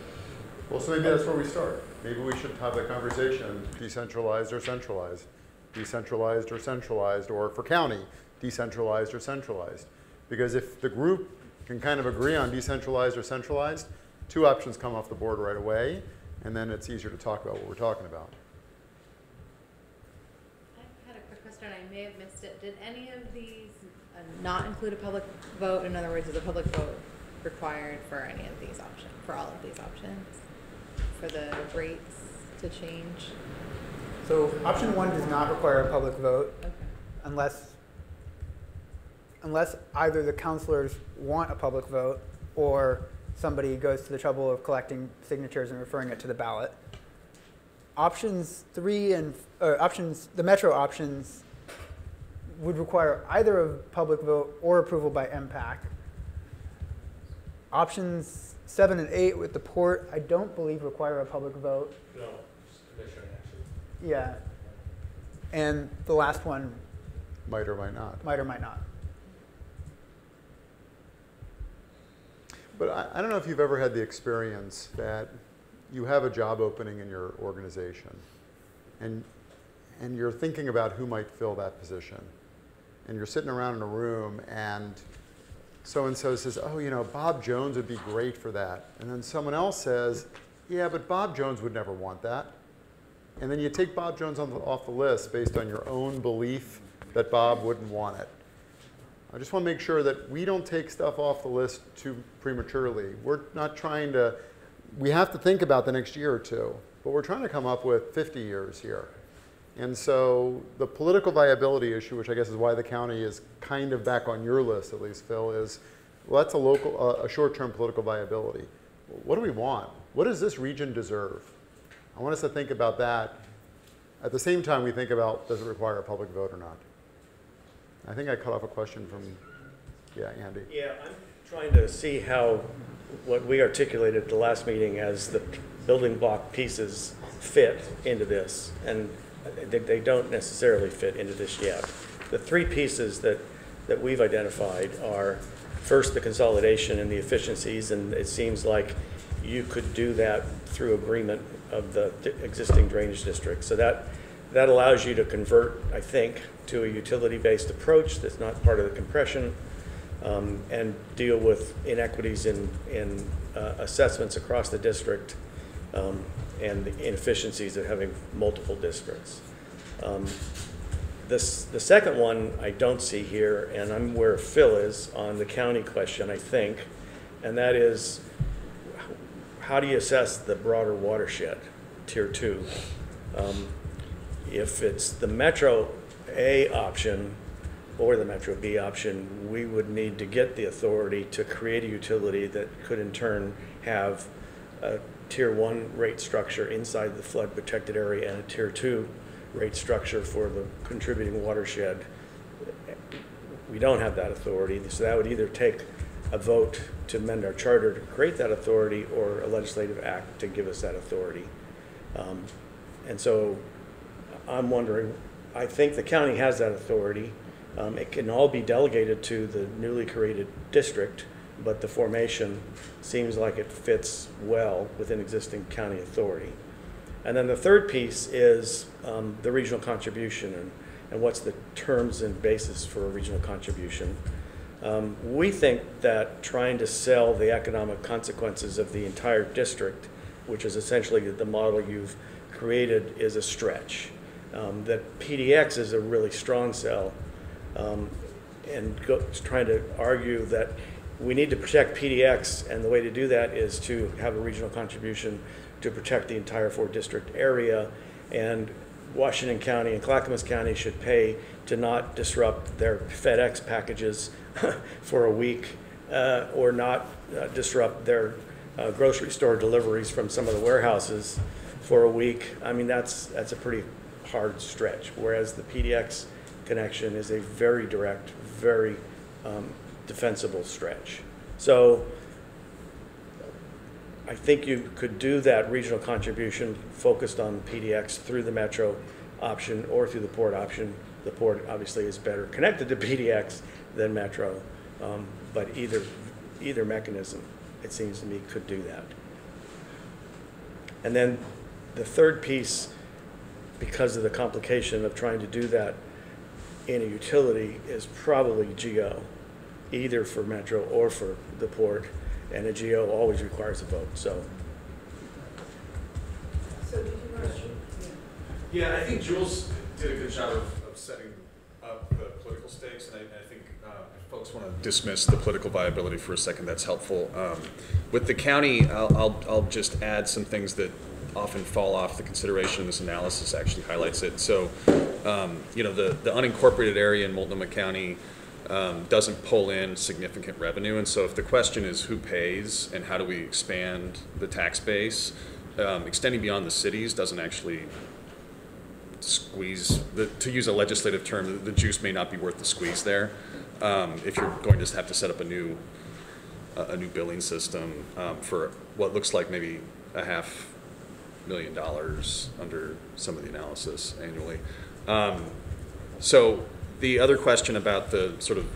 well, so maybe that's where we start. Maybe we should have the conversation: decentralized or centralized, decentralized or centralized, or for county, decentralized or centralized. Because if the group can kind of agree on decentralized or centralized, 2 options come off the board right away, and then it's easier to talk about what we're talking about. I had a quick question. I may have missed it. Did any of these not include a public vote? In other words, is a public vote required for any of these options, for all of these options, for the rates to change? So option 1 does not require a public vote, okay, unless either the councilors want a public vote or somebody goes to the trouble of collecting signatures and referring it to the ballot. Options 3 and the metro options would require either a public vote or approval by MPAC. Options 7 and 8 with the port, I don't believe require a public vote. No, just commission action. Yeah. And the last one might or might not. Might or might not. But I don't know if you've ever had the experience that you have a job opening in your organization and you're thinking about who might fill that position. And you're sitting around in a room and so-and-so says, oh, you know, Bob Jones would be great for that. And then someone else says, yeah, but Bob Jones would never want that. And then you take Bob Jones off the list based on your own belief that Bob wouldn't want it. I just want to make sure that we don't take stuff off the list too prematurely. We're not trying to, we have to think about the next year or two, but we're trying to come up with 50 years here. And so the political viability issue, which I guess is why the county is kind of back on your list, at least, Phil, is, well, that's a short-term political viability. What do we want? What does this region deserve? I want us to think about that. At the same time, we think about, does it require a public vote or not? I think I cut off a question from, yeah, Andy. Yeah, I'm trying to see how what we articulated at the last meeting as the building block pieces fit into this. And they don't necessarily fit into this yet. The 3 pieces that we've identified are, first, the consolidation and the efficiencies, and it seems like you could do that through agreement of the existing drainage district. So that allows you to convert, I think, to a utility-based approach that's not part of the compression, and deal with inequities in assessments across the district, and the inefficiencies of having multiple districts. The second one I don't see here, and I'm where Phil is on the county question, I think, and that is, how do you assess the broader watershed, Tier 2? If it's the Metro A option or the Metro B option, we would need to get the authority to create a utility that could in turn have a Tier 1 rate structure inside the flood protected area and a Tier 2 rate structure for the contributing watershed. We don't have that authority, so that would either take a vote to amend our charter to create that authority or a legislative act to give us that authority. And so I'm wondering, I think the county has that authority. It can all be delegated to the newly created district, but the formation seems like it fits well within existing county authority. And then the third piece is the regional contribution and what's the terms and basis for a regional contribution. We think that trying to sell the economic consequences of the entire district, which is essentially the model you've created, is a stretch. That PDX is a really strong sell, and trying to argue that we need to protect PDX, and the way to do that is to have a regional contribution to protect the entire 4-district area, and Washington County and Clackamas County should pay to not disrupt their FedEx packages for a week, or not disrupt their grocery store deliveries from some of the warehouses for a week. I mean, that's a pretty hard stretch, whereas the PDX connection is a very direct, very defensible stretch. So I think you could do that regional contribution focused on PDX through the Metro option or through the Port option. The Port obviously is better connected to PDX than Metro, but either mechanism, it seems to me, could do that. And then the third piece, because of the complication of trying to do that in a utility, is probably GO, either for Metro or for the Port, and a GO always requires a vote. So did you want to? Yeah, I think Jules did a good job of setting up the political stakes, and I think if folks want to dismiss the political viability for a second, that's helpful. With the county, I'll just add some things that often fall off the consideration. This analysis actually highlights it. So, you know, the unincorporated area in Multnomah County doesn't pull in significant revenue, and so if the question is who pays and how do we expand the tax base, extending beyond the cities doesn't actually squeeze, to use a legislative term, the juice may not be worth the squeeze there. If you're going to have to set up a new billing system for what looks like maybe $500,000 under some of the analysis annually. So the other question about the sort of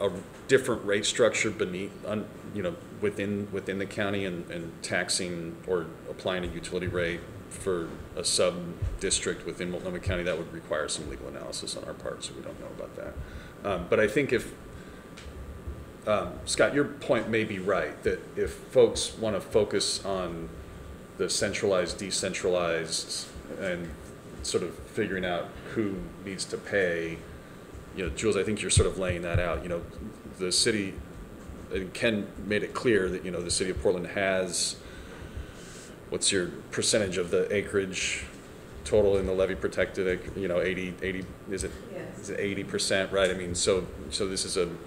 a different rate structure beneath, you know, within the county and taxing or applying a utility rate for a sub-district within Multnomah County, that would require some legal analysis on our part, so we don't know about that. But I think if, Scott, your point may be right, that if folks want to focus on the centralized, decentralized, and sort of figuring out who needs to pay, you know, Jules, I think you're sort of laying that out. You know, the city, and Ken made it clear that, you know, the city of Portland has, what's your percentage of the acreage total in the levee protected, you know, 80, is it 80%, right? I mean, so this is an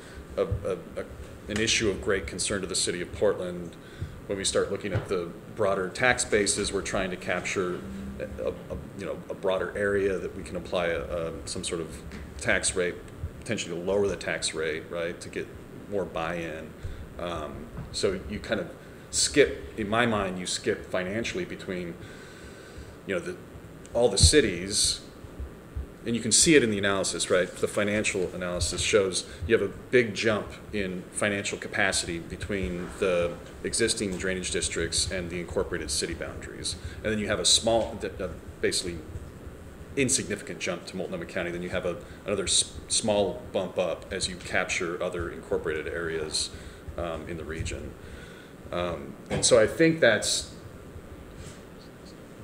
issue of great concern to the city of Portland. When we start looking at the broader tax bases, we're trying to capture a broader area that we can apply some sort of tax rate, potentially to lower the tax rate, right, to get more buy-in. So you kind of skip, in my mind, you skip financially between, you know, all the cities, and you can see it in the analysis, right? The financial analysis shows you have a big jump in financial capacity between the existing drainage districts and the incorporated city boundaries. And then you have a small, basically insignificant jump to Multnomah County. Then you have another small bump up as you capture other incorporated areas in the region. And so I think that's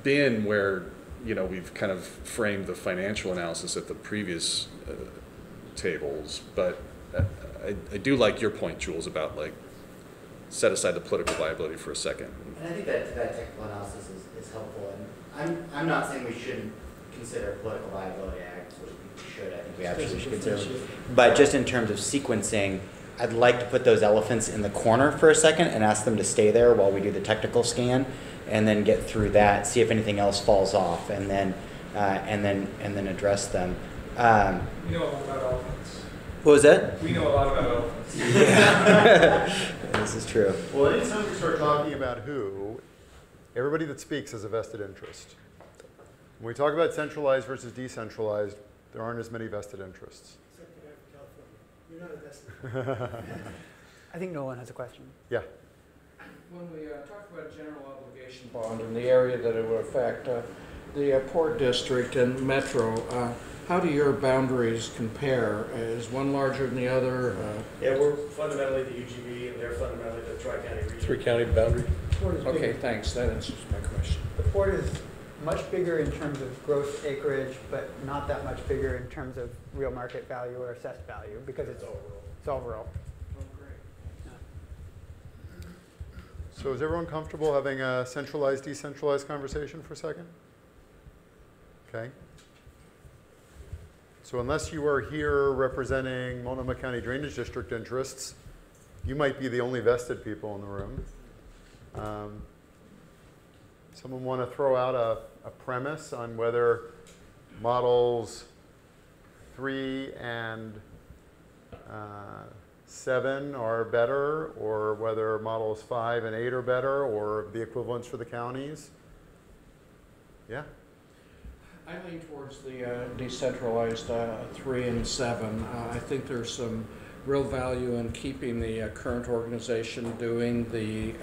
been where, you know, we've kind of framed the financial analysis at the previous tables, but I do like your point, Jules, about like set aside the political viability for a second. And I think that technical analysis is helpful, and I'm not saying we shouldn't consider political viability. I absolutely should. I think we absolutely should consider it. But just in terms of sequencing, I'd like to put those elephants in the corner for a second and ask them to stay there while we do the technical scan, and then get through that, see if anything else falls off, and then address them. We know a lot about elephants. What was that? We know a lot about elephants. Yeah. This is true. Well, anytime we start talking about who, everybody that speaks has a vested interest. When we talk about centralized versus decentralized, there aren't as many vested interests. Except the guy from California. You're not a vested. I think Nolan has a question. Yeah. When we talk about general obligation bond and the area that it would affect, the Port District and Metro, how do your boundaries compare? Is one larger than the other? Yeah, we're fundamentally the UGB, and they're fundamentally the Tri-County region. Three-county boundary. Okay, thanks. That answers my question. The port is much bigger in terms of gross acreage, but not that much bigger in terms of real market value or assessed value because it's all rural. Oh, great. So is everyone comfortable having a centralized, decentralized conversation for a second? Okay. So unless you are here representing Multnomah County Drainage District interests, you might be the only vested people in the room. Someone want to throw out a premise on whether models 3 and 7 are better, or whether models 5 and 8 are better, or the equivalents for the counties? Yeah? I lean towards the decentralized 3 and 7. I think there's some real value in keeping the current organization doing the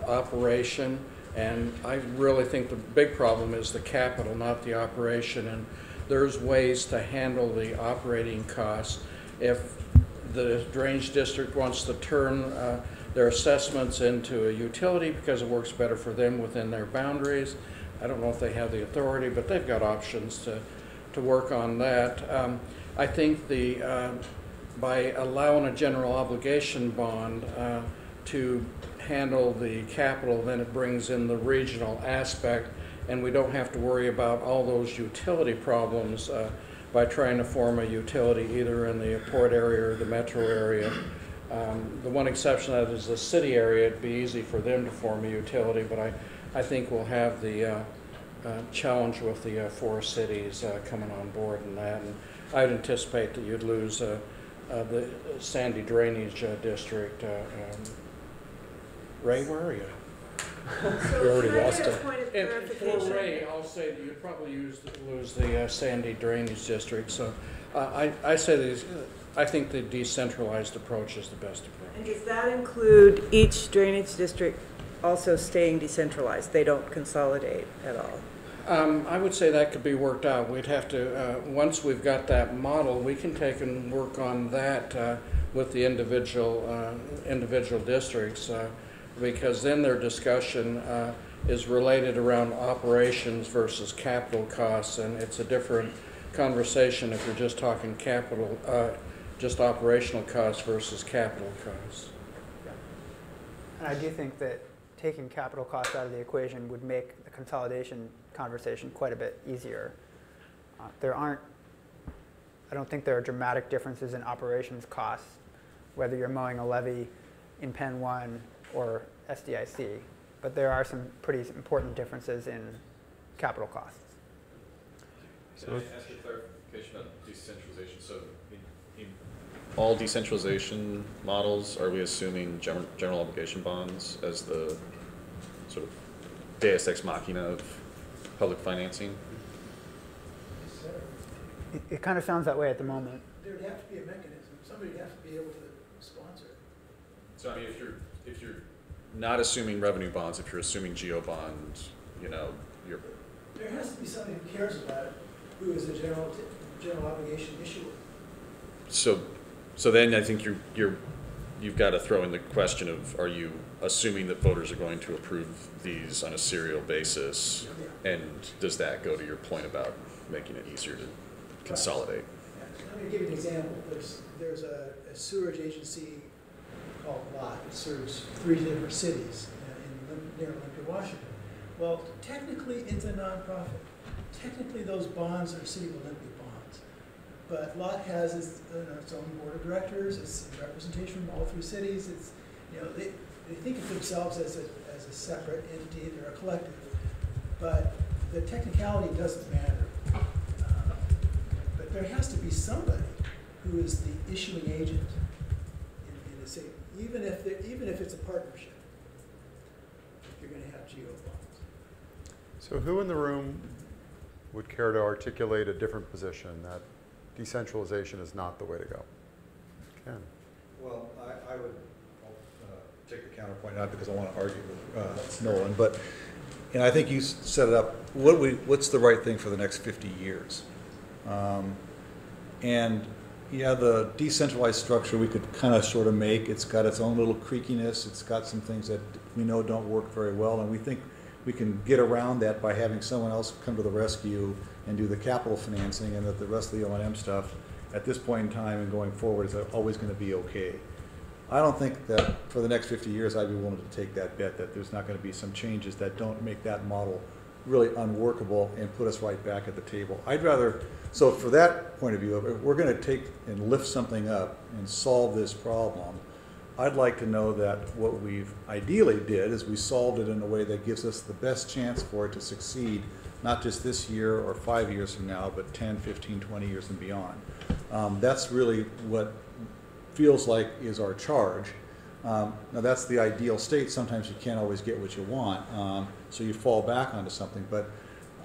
operation, and I really think the big problem is the capital, not the operation, and there's ways to handle the operating costs. If the drainage district wants to turn their assessments into a utility because it works better for them within their boundaries, I don't know if they have the authority, but they've got options to work on that. I think by allowing a general obligation bond to handle the capital, then it brings in the regional aspect, and we don't have to worry about all those utility problems by trying to form a utility either in the port area or the metro area. The one exception to that is the city area. It'd be easy for them to form a utility, but I think we'll have the challenge with the 4 cities coming on board in that. And I'd anticipate that you'd lose the Sandy Drainage District. Ray, where are you? You already lost it. For Ray, I'll say that you'd probably lose the Sandy Drainage District. So I say I think the decentralized approach is the best approach. And does that include each drainage district also staying decentralized? They don't consolidate at all? I would say that could be worked out. We'd have to, once we've got that model, we can take and work on that with the individual districts, because then their discussion is related around operations versus capital costs, and it's a different conversation if you're just talking capital, just operational costs versus capital costs. Yeah. And I do think that taking capital costs out of the equation would make the consolidation conversation quite a bit easier. I don't think there are dramatic differences in operations costs, whether you're mowing a levee in Pen 1 or SDIC, but there are some pretty important differences in capital costs. Can I ask a clarification on decentralization? So in all decentralization models, are we assuming general obligation bonds as the sort of deus ex machina of public financing? It kind of sounds that way at the moment. There'd have to be a mechanism. Somebody would have to be able to sponsor it. So I mean, if you're not assuming revenue bonds, if you're assuming geo bonds, you're. There has to be somebody who cares about it, who is a general obligation issuer. So then I think you've got to throw in the question of, are you assuming that voters are going to approve these on a serial basis, and does that go to your point about making it easier to consolidate? Let me give you an example. There's a sewerage agency called Levee. It serves 3 different cities near Olympia, Washington. Well, technically it's a nonprofit. Technically those bonds are City of Olympia bonds. But Levee has its own board of directors. It's representation from all 3 cities. It's, they think of themselves as a separate entity. They're a collective. But the technicality doesn't matter. But there has to be somebody who is the issuing agent in the city, even if it's a partnership. If you're going to have geo bonds. So who in the room would care to articulate a different position, that decentralization is not the way to go? Ken? Well, I would take the counterpoint, not because I want to argue with Nolan, but I think you set it up, what's the right thing for the next 50 years? And yeah, the decentralized structure we could kind of sort of make. It's got its own little creakiness. It's got some things that we know don't work very well, and we think we can get around that by having someone else come to the rescue and do the capital financing, and that the rest of the O&M stuff at this point in time and going forward is always going to be okay. I don't think that for the next 50 years I'd be willing to take that bet that there's not going to be some changes that don't make that model really unworkable and put us right back at the table. I'd rather, so for that point of view, if we're going to take and lift something up and solve this problem, I'd like to know that what we've ideally did is we solved it in a way that gives us the best chance for it to succeed, not just this year or 5 years from now, but 10, 15, 20 years and beyond. That's really what feels like is our charge. Now that's the ideal state. Sometimes you can't always get what you want, so you fall back onto something. But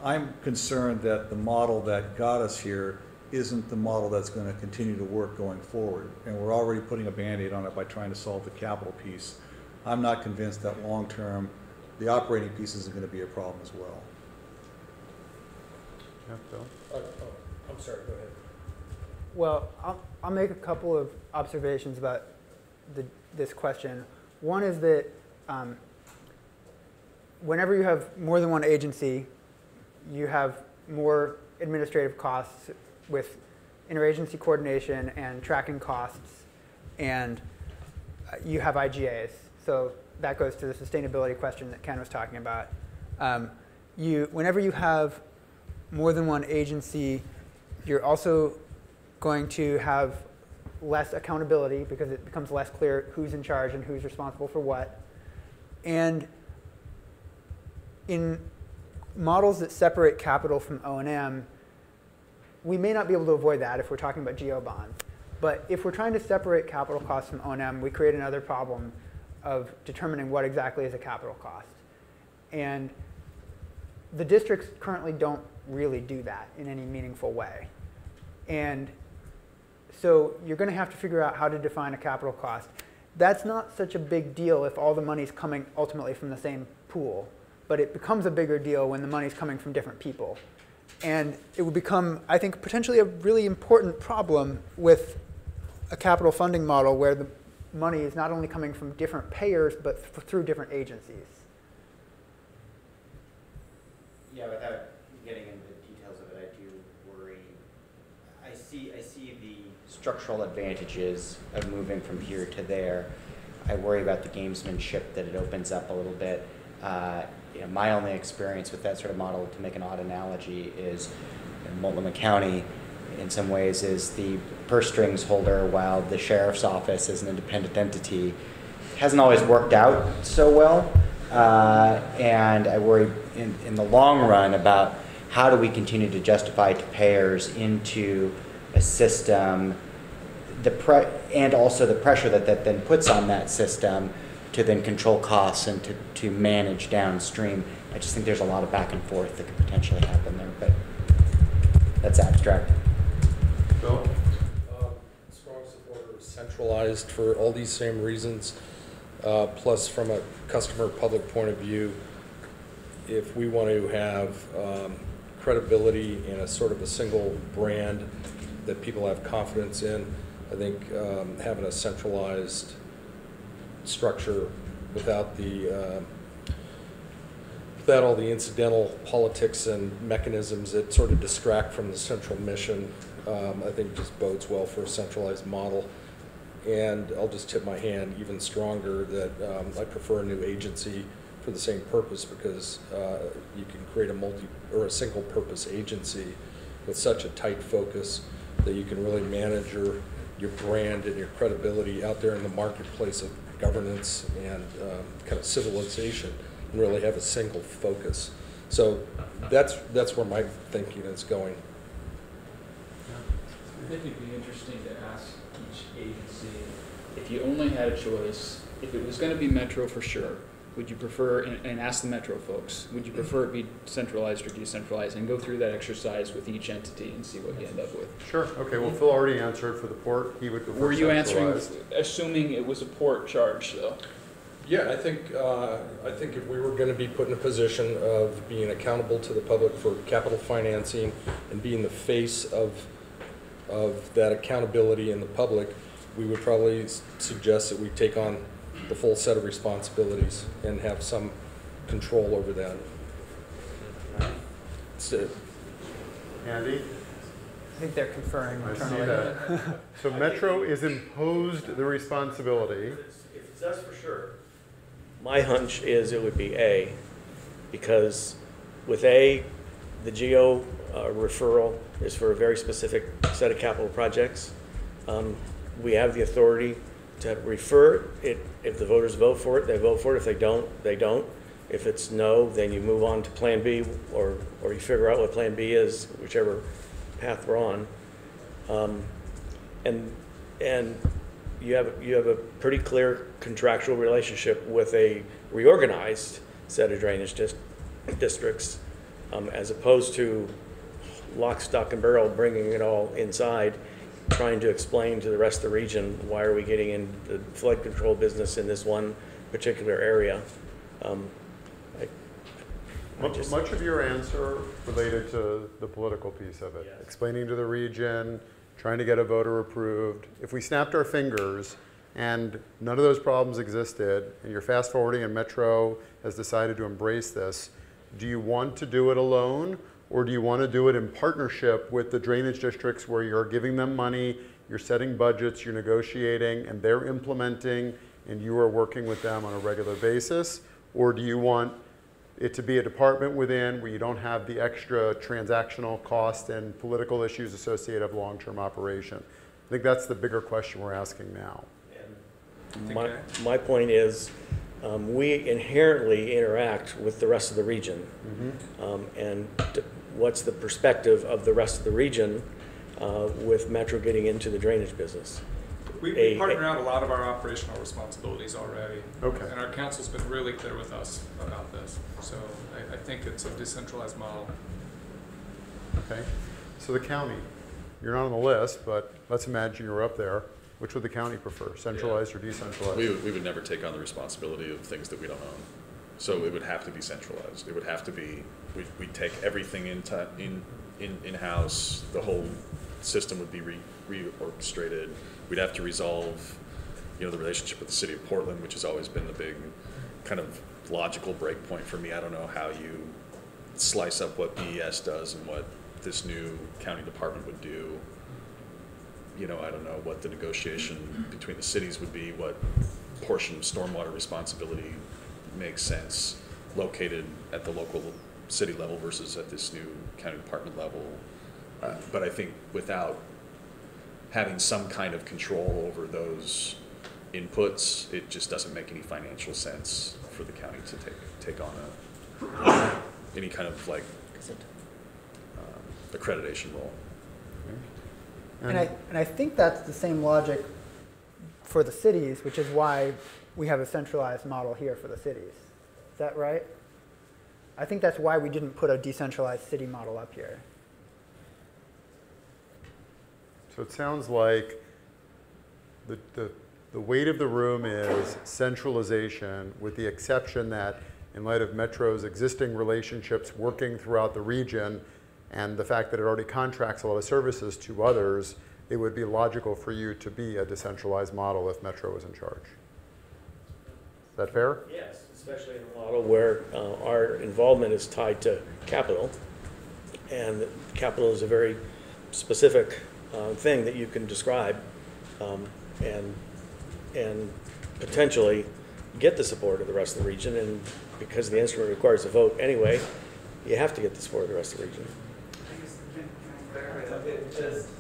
I'm concerned that the model that got us here isn't the model that's going to continue to work going forward. And we're already putting a Band-Aid on it by trying to solve the capital piece. I'm not convinced that long-term the operating piece isn't going to be a problem as well. Yeah, Bill? I'm sorry, go ahead. Well, I'll make a couple of observations about this question. One is that whenever you have more than one agency, you have more administrative costs with interagency coordination and tracking costs, and you have IGAs. So that goes to the sustainability question that Ken was talking about. Whenever you have more than one agency, you're also going to have less accountability because it becomes less clear who's in charge and who's responsible for what. And in models that separate capital from O&M, we may not be able to avoid that if we're talking about geo bonds. But if we're trying to separate capital costs from O&M, we create another problem of determining what exactly is a capital cost. And the districts currently don't really do that in any meaningful way. And so you're going to have to figure out how to define a capital cost. That's not such a big deal if all the money's coming ultimately from the same pool. But it becomes a bigger deal when the money's coming from different people. And it will become, I think, potentially a really important problem with a capital funding model where the money is not only coming from different payers, but through different agencies. Yeah, without getting into the details of it, I do worry. I see the structural advantages of moving from here to there. I worry about the gamesmanship that it opens up a little bit. My only experience with that sort of model, to make an odd analogy, is in Multnomah County, in some ways, is the purse strings holder, while the sheriff's office is an independent entity. Hasn't always worked out so well, and I worry in the long run about how do we continue to justify to payers into a system, and also the pressure that then puts on that system to then control costs and to manage downstream. I just think there's a lot of back and forth that could potentially happen there, but that's abstract. Bill? Strong supporter of centralized for all these same reasons, plus from a customer public point of view, if we want to have credibility in a sort of a single brand that people have confidence in, I think having a centralized structure without all the incidental politics and mechanisms that sort of distract from the central mission, I think just bodes well for a centralized model. And I'll just tip my hand even stronger that I prefer a new agency for the same purpose, because you can create a single purpose agency with such a tight focus that you can really manage your brand and your credibility out there in the marketplace of governance and kind of civilization, and really have a single focus. So that's where my thinking is going. I think it'd be interesting to ask each agency, if you only had a choice, if it was going to be Metro for sure, would you prefer, and ask the Metro folks, would you prefer it be centralized or decentralized, and go through that exercise with each entity and see what you end up with. Sure. Okay. Well, Phil already answered for the port. He would prefer Were you answering, centralized. assuming it was a port charge, though? Yeah, I think if we were going to be put in a position of being accountable to the public for capital financing and being the face of that accountability in the public, we would probably suggest that we take on the full set of responsibilities and have some control over that. Andy? I think they're conferring I see internally. that. So Metro is imposed the responsibility. If it's us, for sure. My hunch is it would be A, because with A, the GO referral is for a very specific set of capital projects. We have the authority to refer it. If the voters vote for it, they vote for it. If they don't, they don't. If it's no, then you move on to Plan B, or you figure out what Plan B is, whichever path we're on. And you have a pretty clear contractual relationship with a reorganized set of drainage districts, as opposed to lock, stock, and barrel bringing it all inside, trying to explain to the rest of the region why are we getting in the flood control business in this one particular area. Much of your answer related to the political piece of it, yes. Explaining to the region, trying to get a voter approved. If we snapped our fingers and none of those problems existed, and you're fast forwarding and Metro has decided to embrace this, do you want to do it alone, or do you want to do it in partnership with the drainage districts where you're giving them money, you're setting budgets, you're negotiating, and they're implementing, and you are working with them on a regular basis? Or do you want it to be a department within where you don't have the extra transactional cost and political issues associated with long-term operation? I think that's the bigger question we're asking now. My point is, we inherently interact with the rest of the region. And what's the perspective of the rest of the region with Metro getting into the drainage business? We partner out a lot of our operational responsibilities already. Okay. And our council's been really clear with us about this. So I think it's a decentralized model. Okay. So the county, you're not on the list, but let's imagine you're up there. Which would the county prefer, centralized or decentralized? We would never take on the responsibility of things that we don't own. So it would have to be centralized. It would have to be, we'd take everything in-house. The whole system would be reorchestrated. We'd have to resolve, the relationship with the city of Portland, which has always been the big kind of logical break point for me. I don't know how you slice up what BES does and what this new county department would do. I don't know what the negotiation between the cities would be, what portion of stormwater responsibility makes sense located at the local city level versus at this new county department level. But I think without having some kind of control over those inputs, it just doesn't make any financial sense for the county to take on any kind of accreditation role. And I think that's the same logic for the cities, which is why we have a centralized model here for the cities. Is that right? I think that's why we didn't put a decentralized city model up here. So it sounds like the weight of the room is centralization, with the exception that in light of Metro's existing relationships working throughout the region and the fact that it already contracts a lot of services to others, it would be logical for you to be a decentralized model if Metro was in charge. Is that fair? Yes, especially in a model where our involvement is tied to capital, and capital is a very specific thing that you can describe and potentially get the support of the rest of the region. And because the instrument requires a vote anyway, you have to get the support of the rest of the region.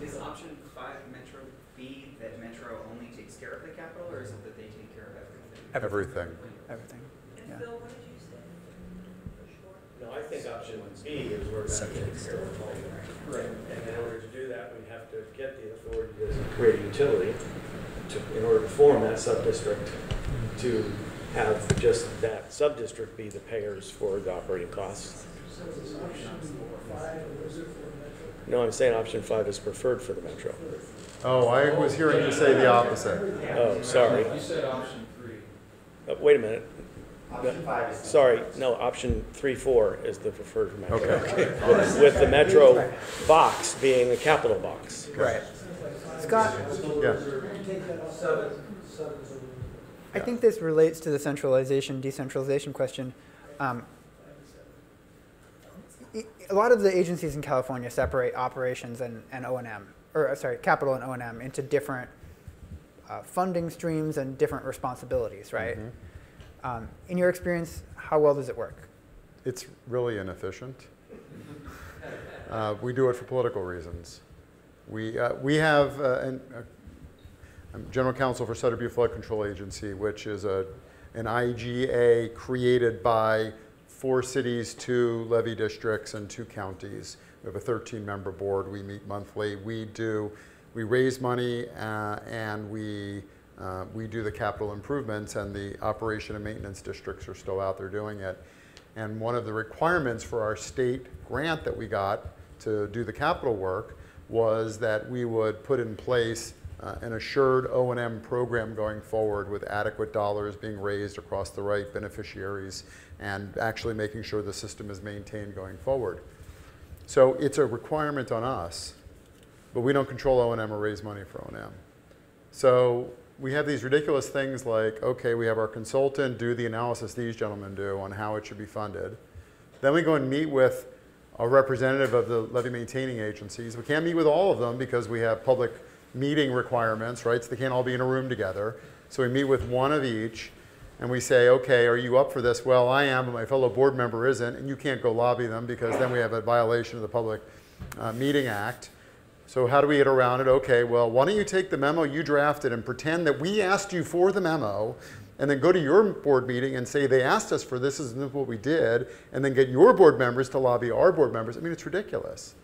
Is option 5 Metro B that Metro only takes care of the capital, or is it that they take care of everything? Everything. And Yeah. Phil, what did you say? No, I think option B is where that takes care of all. Right. And in order to do that, we have to get the authority to create a utility in order to form that sub-district to have just that sub-district be the payers for the operating costs. No, I'm saying option 5 is preferred for the metro. Oh, I was hearing you say the opposite. Oh, sorry. You said option 3. Wait a minute. Option 5 is. Sorry, no, option 3-4 is the preferred for metro. Okay. With the metro box being a capital box. Right. Scott? Yeah. I think this relates to the centralization, decentralization question. A lot of the agencies in California separate operations and O&M, or sorry, capital and O&M into different funding streams and different responsibilities, right? Mm-hmm. In your experience, how well does it work? It's really inefficient. We do it for political reasons. We have I'm general counsel for Sutter Butte Flood Control Agency, which is an IGA created by 4 cities, 2 levee districts, and 2 counties. We have a 13-member board. We meet monthly. We raise money and we do the capital improvements, and the operation and maintenance districts are still out there doing it. And one of the requirements for our state grant that we got to do the capital work was that we would put in place an assured O&M program going forward with adequate dollars being raised across the right beneficiaries and actually making sure the system is maintained going forward. So it's a requirement on us, but we don't control O&M or raise money for O&M. So we have these ridiculous things like, okay, we have our consultant do the analysis these gentlemen do on how it should be funded. Then we go and meet with a representative of the levee maintaining agencies. We can't meet with all of them because we have public meeting requirements, right? So they can't all be in a room together. So we meet with one of each and we say, okay, are you up for this? Well, I am, but my fellow board member isn't, and you can't go lobby them because then we have a violation of the Public Meeting Act. So how do we get around it? Okay, well, why don't you take the memo you drafted and pretend that we asked you for the memo, and then go to your board meeting and say they asked us for this is what we did, and then get your board members to lobby our board members. I mean, it's ridiculous.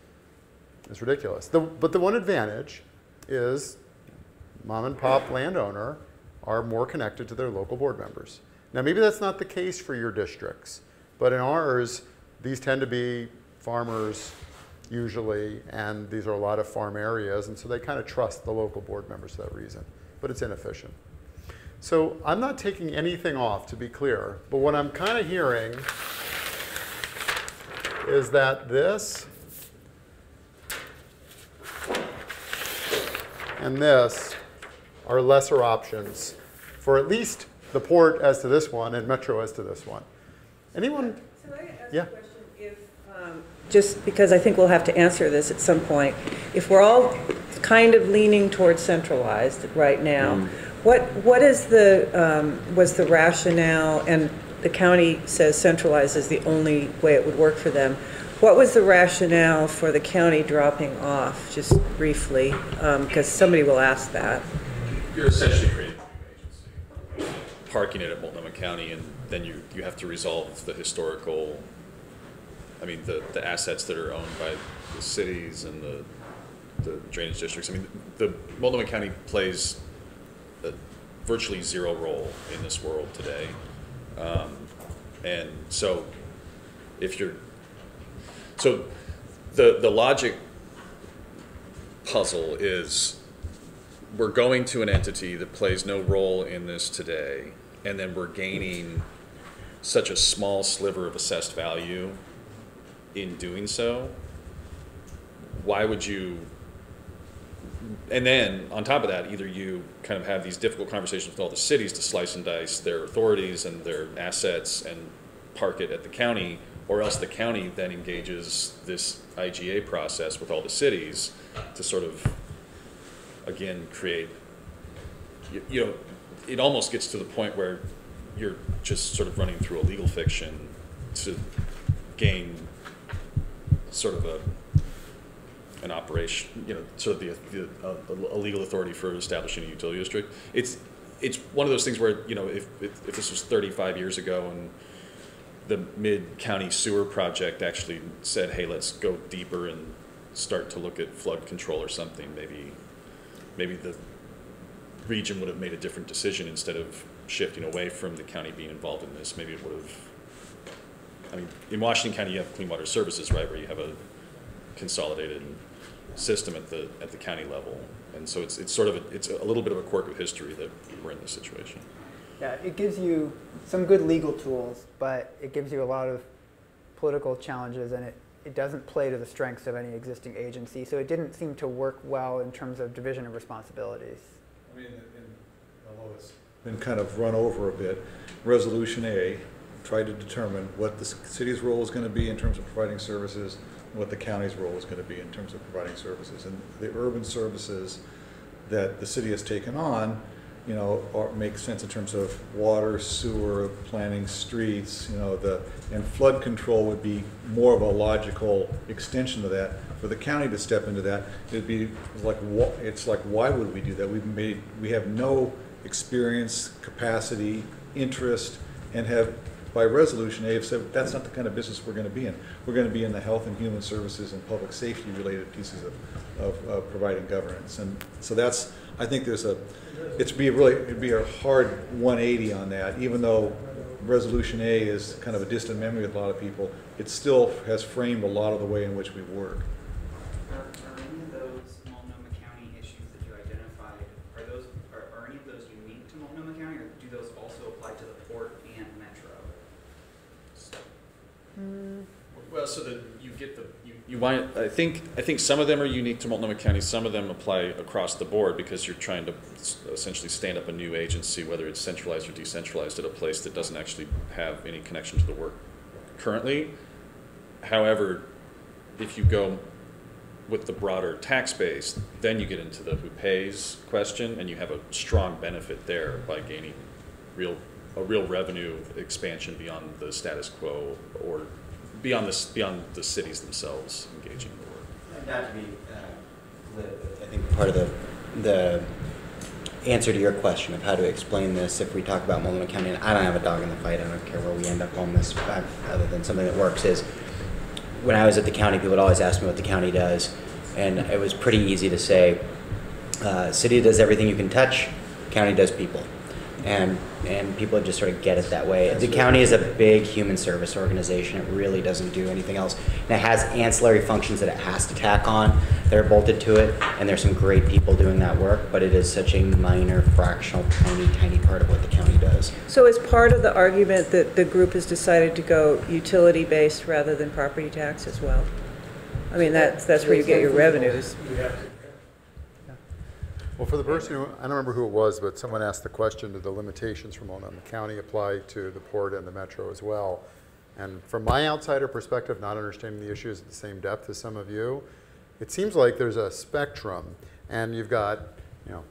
It's ridiculous. But the one advantage is mom and pop landowner are more connected to their local board members. Now, maybe that's not the case for your districts, but in ours, these tend to be farmers usually, and these are a lot of farm areas, and so they kind of trust the local board members for that reason, but it's inefficient. So I'm not taking anything off, to be clear, but what I'm kind of hearing is that this and this are lesser options for at least the port as to this one and metro as to this one. Anyone? Can I ask yeah. a question? If, just because I think we'll have to answer this at some point, if we're all kind of leaning towards centralized right now, what is the was the rationale? And the county says centralized is the only way it would work for them. What was the rationale for the county dropping off, just briefly, because somebody will ask that. You're essentially creating an agency, parking it at Multnomah County, and then you have to resolve the historical, I mean, the assets that are owned by the cities and the drainage districts. I mean, the Multnomah County plays a virtually zero role in this world today. And so if you're, so the logic puzzle is we're going to an entity that plays no role in this today, and then we're gaining such a small sliver of assessed value in doing so. Why would you, and then on top of that, either you kind of have these difficult conversations with all the cities to slice and dice their authorities and their assets and park it at the county, or else the county then engages this IGA process with all the cities to sort of, again, create, you know, it almost gets to the point where you're just sort of running through a legal fiction to gain sort of an operation, you know, sort of a legal authority for establishing a utility district. It's one of those things where, you know, if this was 35 years ago and the Mid-County Sewer Project actually said, hey, let's go deeper and start to look at flood control or something, maybe region would have made a different decision instead of shifting away from the county being involved in this. Maybe it would have, I mean, in Washington County you have Clean Water Services, right, where you have a consolidated system at the county level. And so it's sort of it's a little bit of a quirk of history that we're in this situation. Yeah, it gives you some good legal tools, but it gives you a lot of political challenges, and it doesn't play to the strengths of any existing agency. So it didn't seem to work well in terms of division of responsibilities. I mean, although it's been kind of run over a bit, Resolution A tried to determine what the city's role is going to be in terms of providing services, and what the county's role is going to be in terms of providing services. And the urban services that the city has taken on, you know, make sense in terms of water, sewer, planning streets, you know, and flood control would be more of a logical extension of that. For the county to step into that, it'd be like, it's like, why would we do that? We have no experience, capacity, interest, and have, by Resolution A, have said that's not the kind of business we're going to be in. We're going to be in the health and human services and public safety related pieces of providing governance. And so that's, I think it'd be a hard 180 on that, even though Resolution A is kind of a distant memory with a lot of people. It still has framed a lot of the way in which we work. Are any of those Multnomah County issues that you identified, are any of those unique to Multnomah County, or do those also apply to the port and metro? Well, so that you get I think some of them are unique to Multnomah County. Some of them apply across the board because you're trying to essentially stand up a new agency, whether it's centralized or decentralized, at a place that doesn't actually have any connection to the work currently. However, if you go with the broader tax base, then you get into the who pays question, and you have a strong benefit there by gaining a real revenue expansion beyond the status quo, or beyond the cities themselves engaging in the work. Not to be I think part of the answer to your question of how to explain this, if we talk about Multnomah County, and I don't have a dog in the fight, I don't care where we end up on this, other than something that works, is when I was at the county, people would always ask me what the county does, and it was pretty easy to say, city does everything you can touch, county does people. And people just sort of get it that way. The county is a big human service organization. It really doesn't do anything else. And it has ancillary functions that it has to tack on that are bolted to it, and there's some great people doing that work, but it is such a minor, fractional, tiny part of what the county does. So is part of the argument that the group has decided to go utility-based rather than property tax as well? I mean, that's where you get your revenues. Well, for the person who, I don't remember who it was, but someone asked the question, do the limitations from Multnomah County apply to the port and the metro as well? And from my outsider perspective, not understanding the issues at the same depth as some of you, it seems like there's a spectrum, and you've got, you know,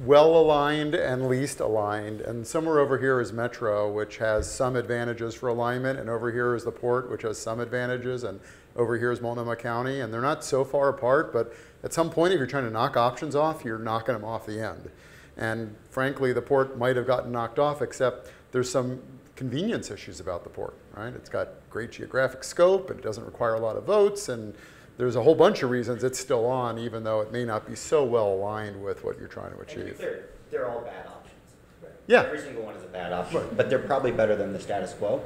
well-aligned and least aligned, and somewhere over here is metro, which has some advantages for alignment, and over here is the port, which has some advantages, and over here is Multnomah County, and they're not so far apart, but at some point, if you're trying to knock options off, you're knocking them off the end. And frankly, the port might have gotten knocked off, except there's some convenience issues about the port, right? It's got great geographic scope, and it doesn't require a lot of votes, and there's a whole bunch of reasons it's still on, even though it may not be so well aligned with what you're trying to achieve. And they're all bad options. Yeah. Every single one is a bad option, but they're probably better than the status quo.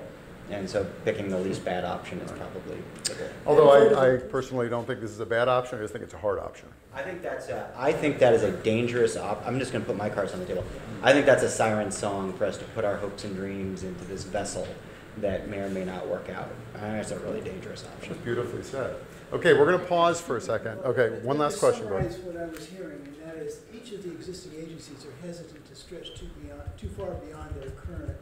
And so picking the least bad option is probably the goal. Although I personally don't think this is a bad option, I just think it's a hard option. I think that is a dangerous I'm just going to put my cards on the table. I think that's a siren song for us to put our hopes and dreams into this vessel that may or may not work out. I think that's a really dangerous option. That's beautifully said. Okay, we're going to pause for a second. Okay, one last question. Go ahead. What I was hearing, and that is each of the existing agencies are hesitant to stretch too far beyond their current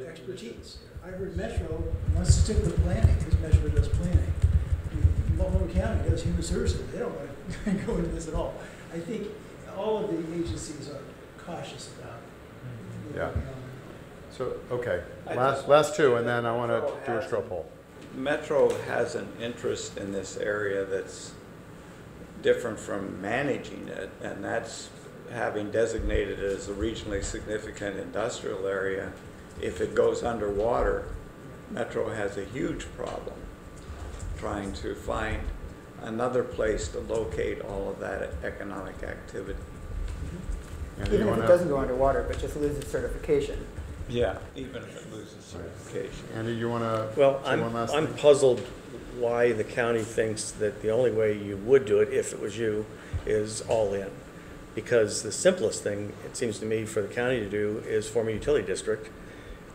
expertise. I heard Metro wants to stick with planning because Metro does planning. Multnomah County does human services. They don't want to go into this at all. I think all of the agencies are cautious about. Yeah. So, okay, last two, and then I want to do a straw poll. Metro has an interest in this area that's different from managing it, and that's having designated it as a regionally significant industrial area. If it goes underwater, Metro has a huge problem trying to find another place to locate all of that economic activity. Even if it doesn't go underwater, but just loses certification. Yeah, even if it loses certification. Andy, you want to Well, say one last I'm thing? puzzled why the county thinks that the only way you would do it, if it was you, is all in. Because the simplest thing, it seems to me, for the county to do is form a utility district,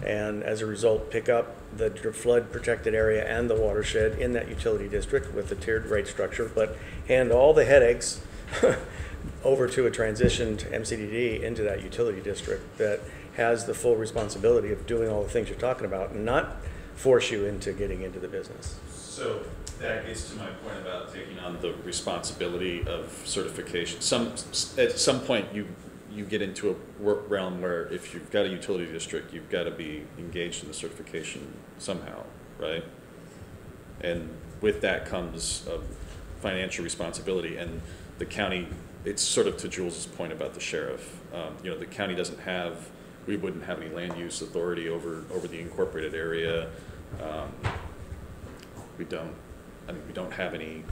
and as a result, pick up the flood protected area and the watershed in that utility district with the tiered rate structure, but hand all the headaches over to a transitioned MCDD into that utility district that has the full responsibility of doing all the things you're talking about, and not force you into getting into the business. So that gets to my point about taking on the responsibility of certification. At some point, you get into a realm where if you've got a utility district, you've got to be engaged in the certification somehow, right? And with that comes a financial responsibility, and the county, it's sort of to Jules's point about the sheriff. The county we wouldn't have any land use authority over the incorporated area. We don't have any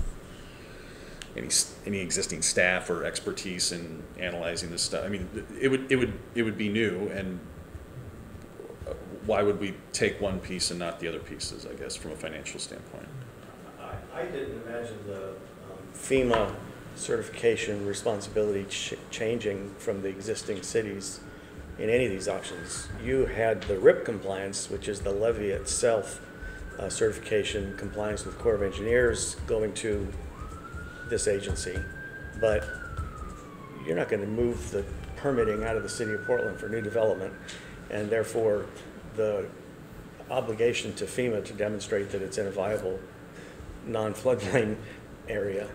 existing staff or expertise in analyzing this stuff. I mean, it would be new, and why would we take one piece and not the other pieces, I guess, from a financial standpoint? I didn't imagine the FEMA certification responsibility changing from the existing cities in any of these options. You had the RIP compliance, which is the levee itself, certification compliance with Corps of Engineers going to this agency, but you're not going to move the permitting out of the city of Portland for new development, and therefore the obligation to FEMA to demonstrate that it's in a viable non-floodplain area.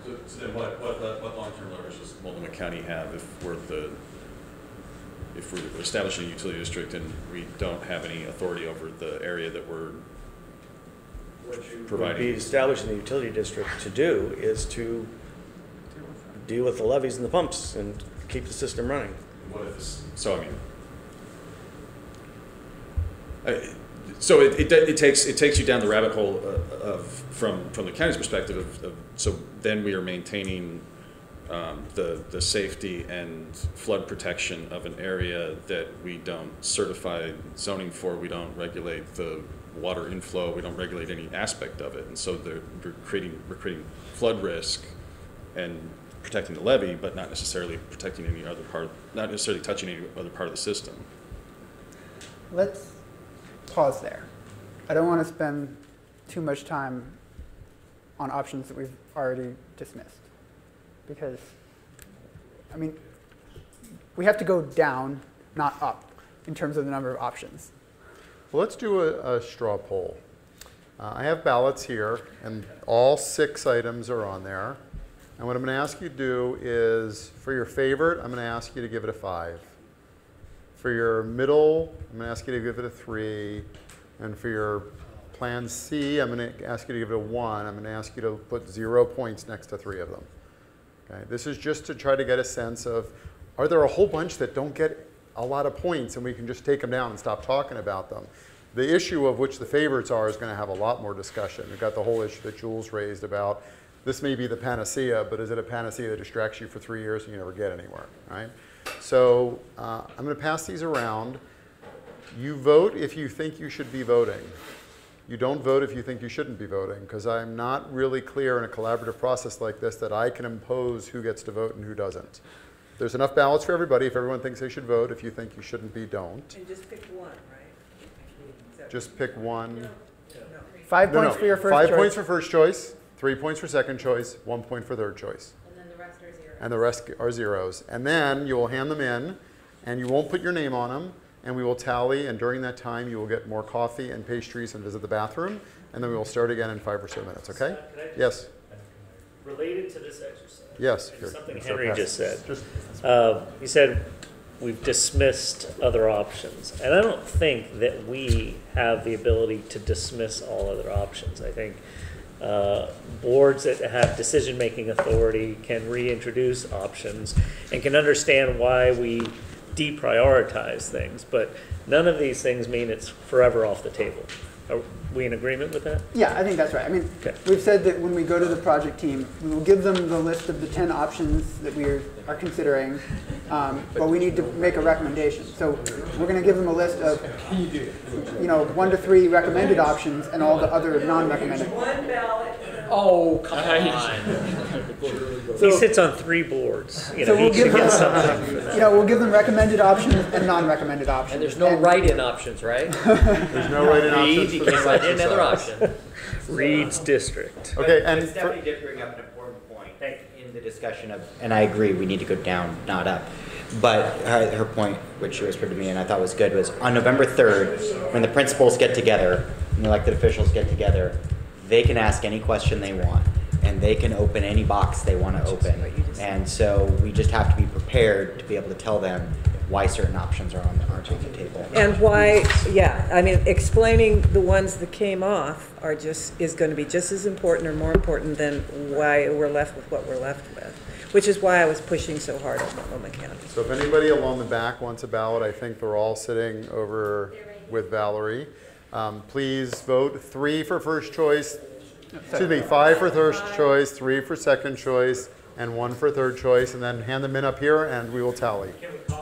So then what long-term leverage does Multnomah County have if we're establishing a utility district and we don't have any authority over the area that we're providing? What you be establishing the utility district to do is to deal with the levees and the pumps and keep the system running. What if this, so it takes you down the rabbit hole from the county's perspective so then we are maintaining the safety and flood protection of an area that we don't certify zoning for, we don't regulate the water inflow, we don't regulate any aspect of it, and so we're creating flood risk and protecting the levee, but not necessarily protecting any other part, not necessarily touching any other part of the system. Let's pause there. I don't want to spend too much time on options that we've already dismissed, because, I mean, we have to go down, not up, in terms of the number of options. Well, let's do a straw poll. I have ballots here, and all 6 items are on there. And what I'm going to ask you to do is, for your favorite, I'm going to ask you to give it a 5. For your middle, I'm going to ask you to give it a 3. And for your plan C, I'm going to ask you to give it a 1. I'm going to ask you to put 0 points next to 3 of them. Okay? This is just to try to get a sense of, are there a whole bunch that don't get a lot of points and we can just take them down and stop talking about them? The issue of which the favorites are is going to have a lot more discussion. We've got the whole issue that Jules raised about this may be the panacea, but is it a panacea that distracts you for 3 years and you never get anywhere, right? So I'm going to pass these around. You vote if you think you should be voting. You don't vote if you think you shouldn't be voting, because I'm not really clear in a collaborative process like this that I can impose who gets to vote and who doesn't. There's enough ballots for everybody. If everyone thinks they should vote, if you think you shouldn't be, don't. And just pick one, right? Just pick one. No. 5 points for your first 5 choice. points for first choice, 3 points for second choice, 1 point for third choice. And then the rest are zeros. And the rest are zeros. And then you will hand them in, and you won't put your name on them, and we will tally, and during that time you will get more coffee and pastries and visit the bathroom, and then we will start again in 5 or so minutes, okay? Yes? Related to this exercise. Yes. Something Henry just said. He said we've dismissed other options. And I don't think that we have the ability to dismiss all other options. I think boards that have decision-making authority can reintroduce options and can understand why we deprioritize things. But none of these things mean it's forever off the table. We in agreement with that? Yeah, I think that's right. I mean, Okay. we've said that when we go to the project team, we will give them the list of the 10 options that we are considering, but we need to make a recommendation. So we're going to give them a list of, 1 to 3 recommended options and all the other non-recommended. Oh, come on. He sits on 3 boards, So we'll he should give get them, something for that. we'll give them recommended options and non-recommended options. And there's no write-in options, right? There's no write-in options You for this can't write in another exercise. option. Reed's district. Okay, But and Stephanie did bring up an important point in the discussion of, and I agree, we need to go down, not up. But her point, which she whispered to me and I thought was good, was on November 3rd, when the principals get together and the elected officials get together, they can ask any question they want and they can open any box they want to open. And so we just have to be prepared to be able to tell them why certain options are on the table. And why, I mean, explaining the ones that came off is going to be just as important or more important than why we're left with what we're left with, which is why I was pushing so hard on Multnomah County. so if anybody along the back wants a ballot, I think they're all sitting over with Valerie. Please vote 3 for first choice, 5 for first choice, 3 for second choice, and 1 for third choice, and then hand them in up here and we will tally. Can we call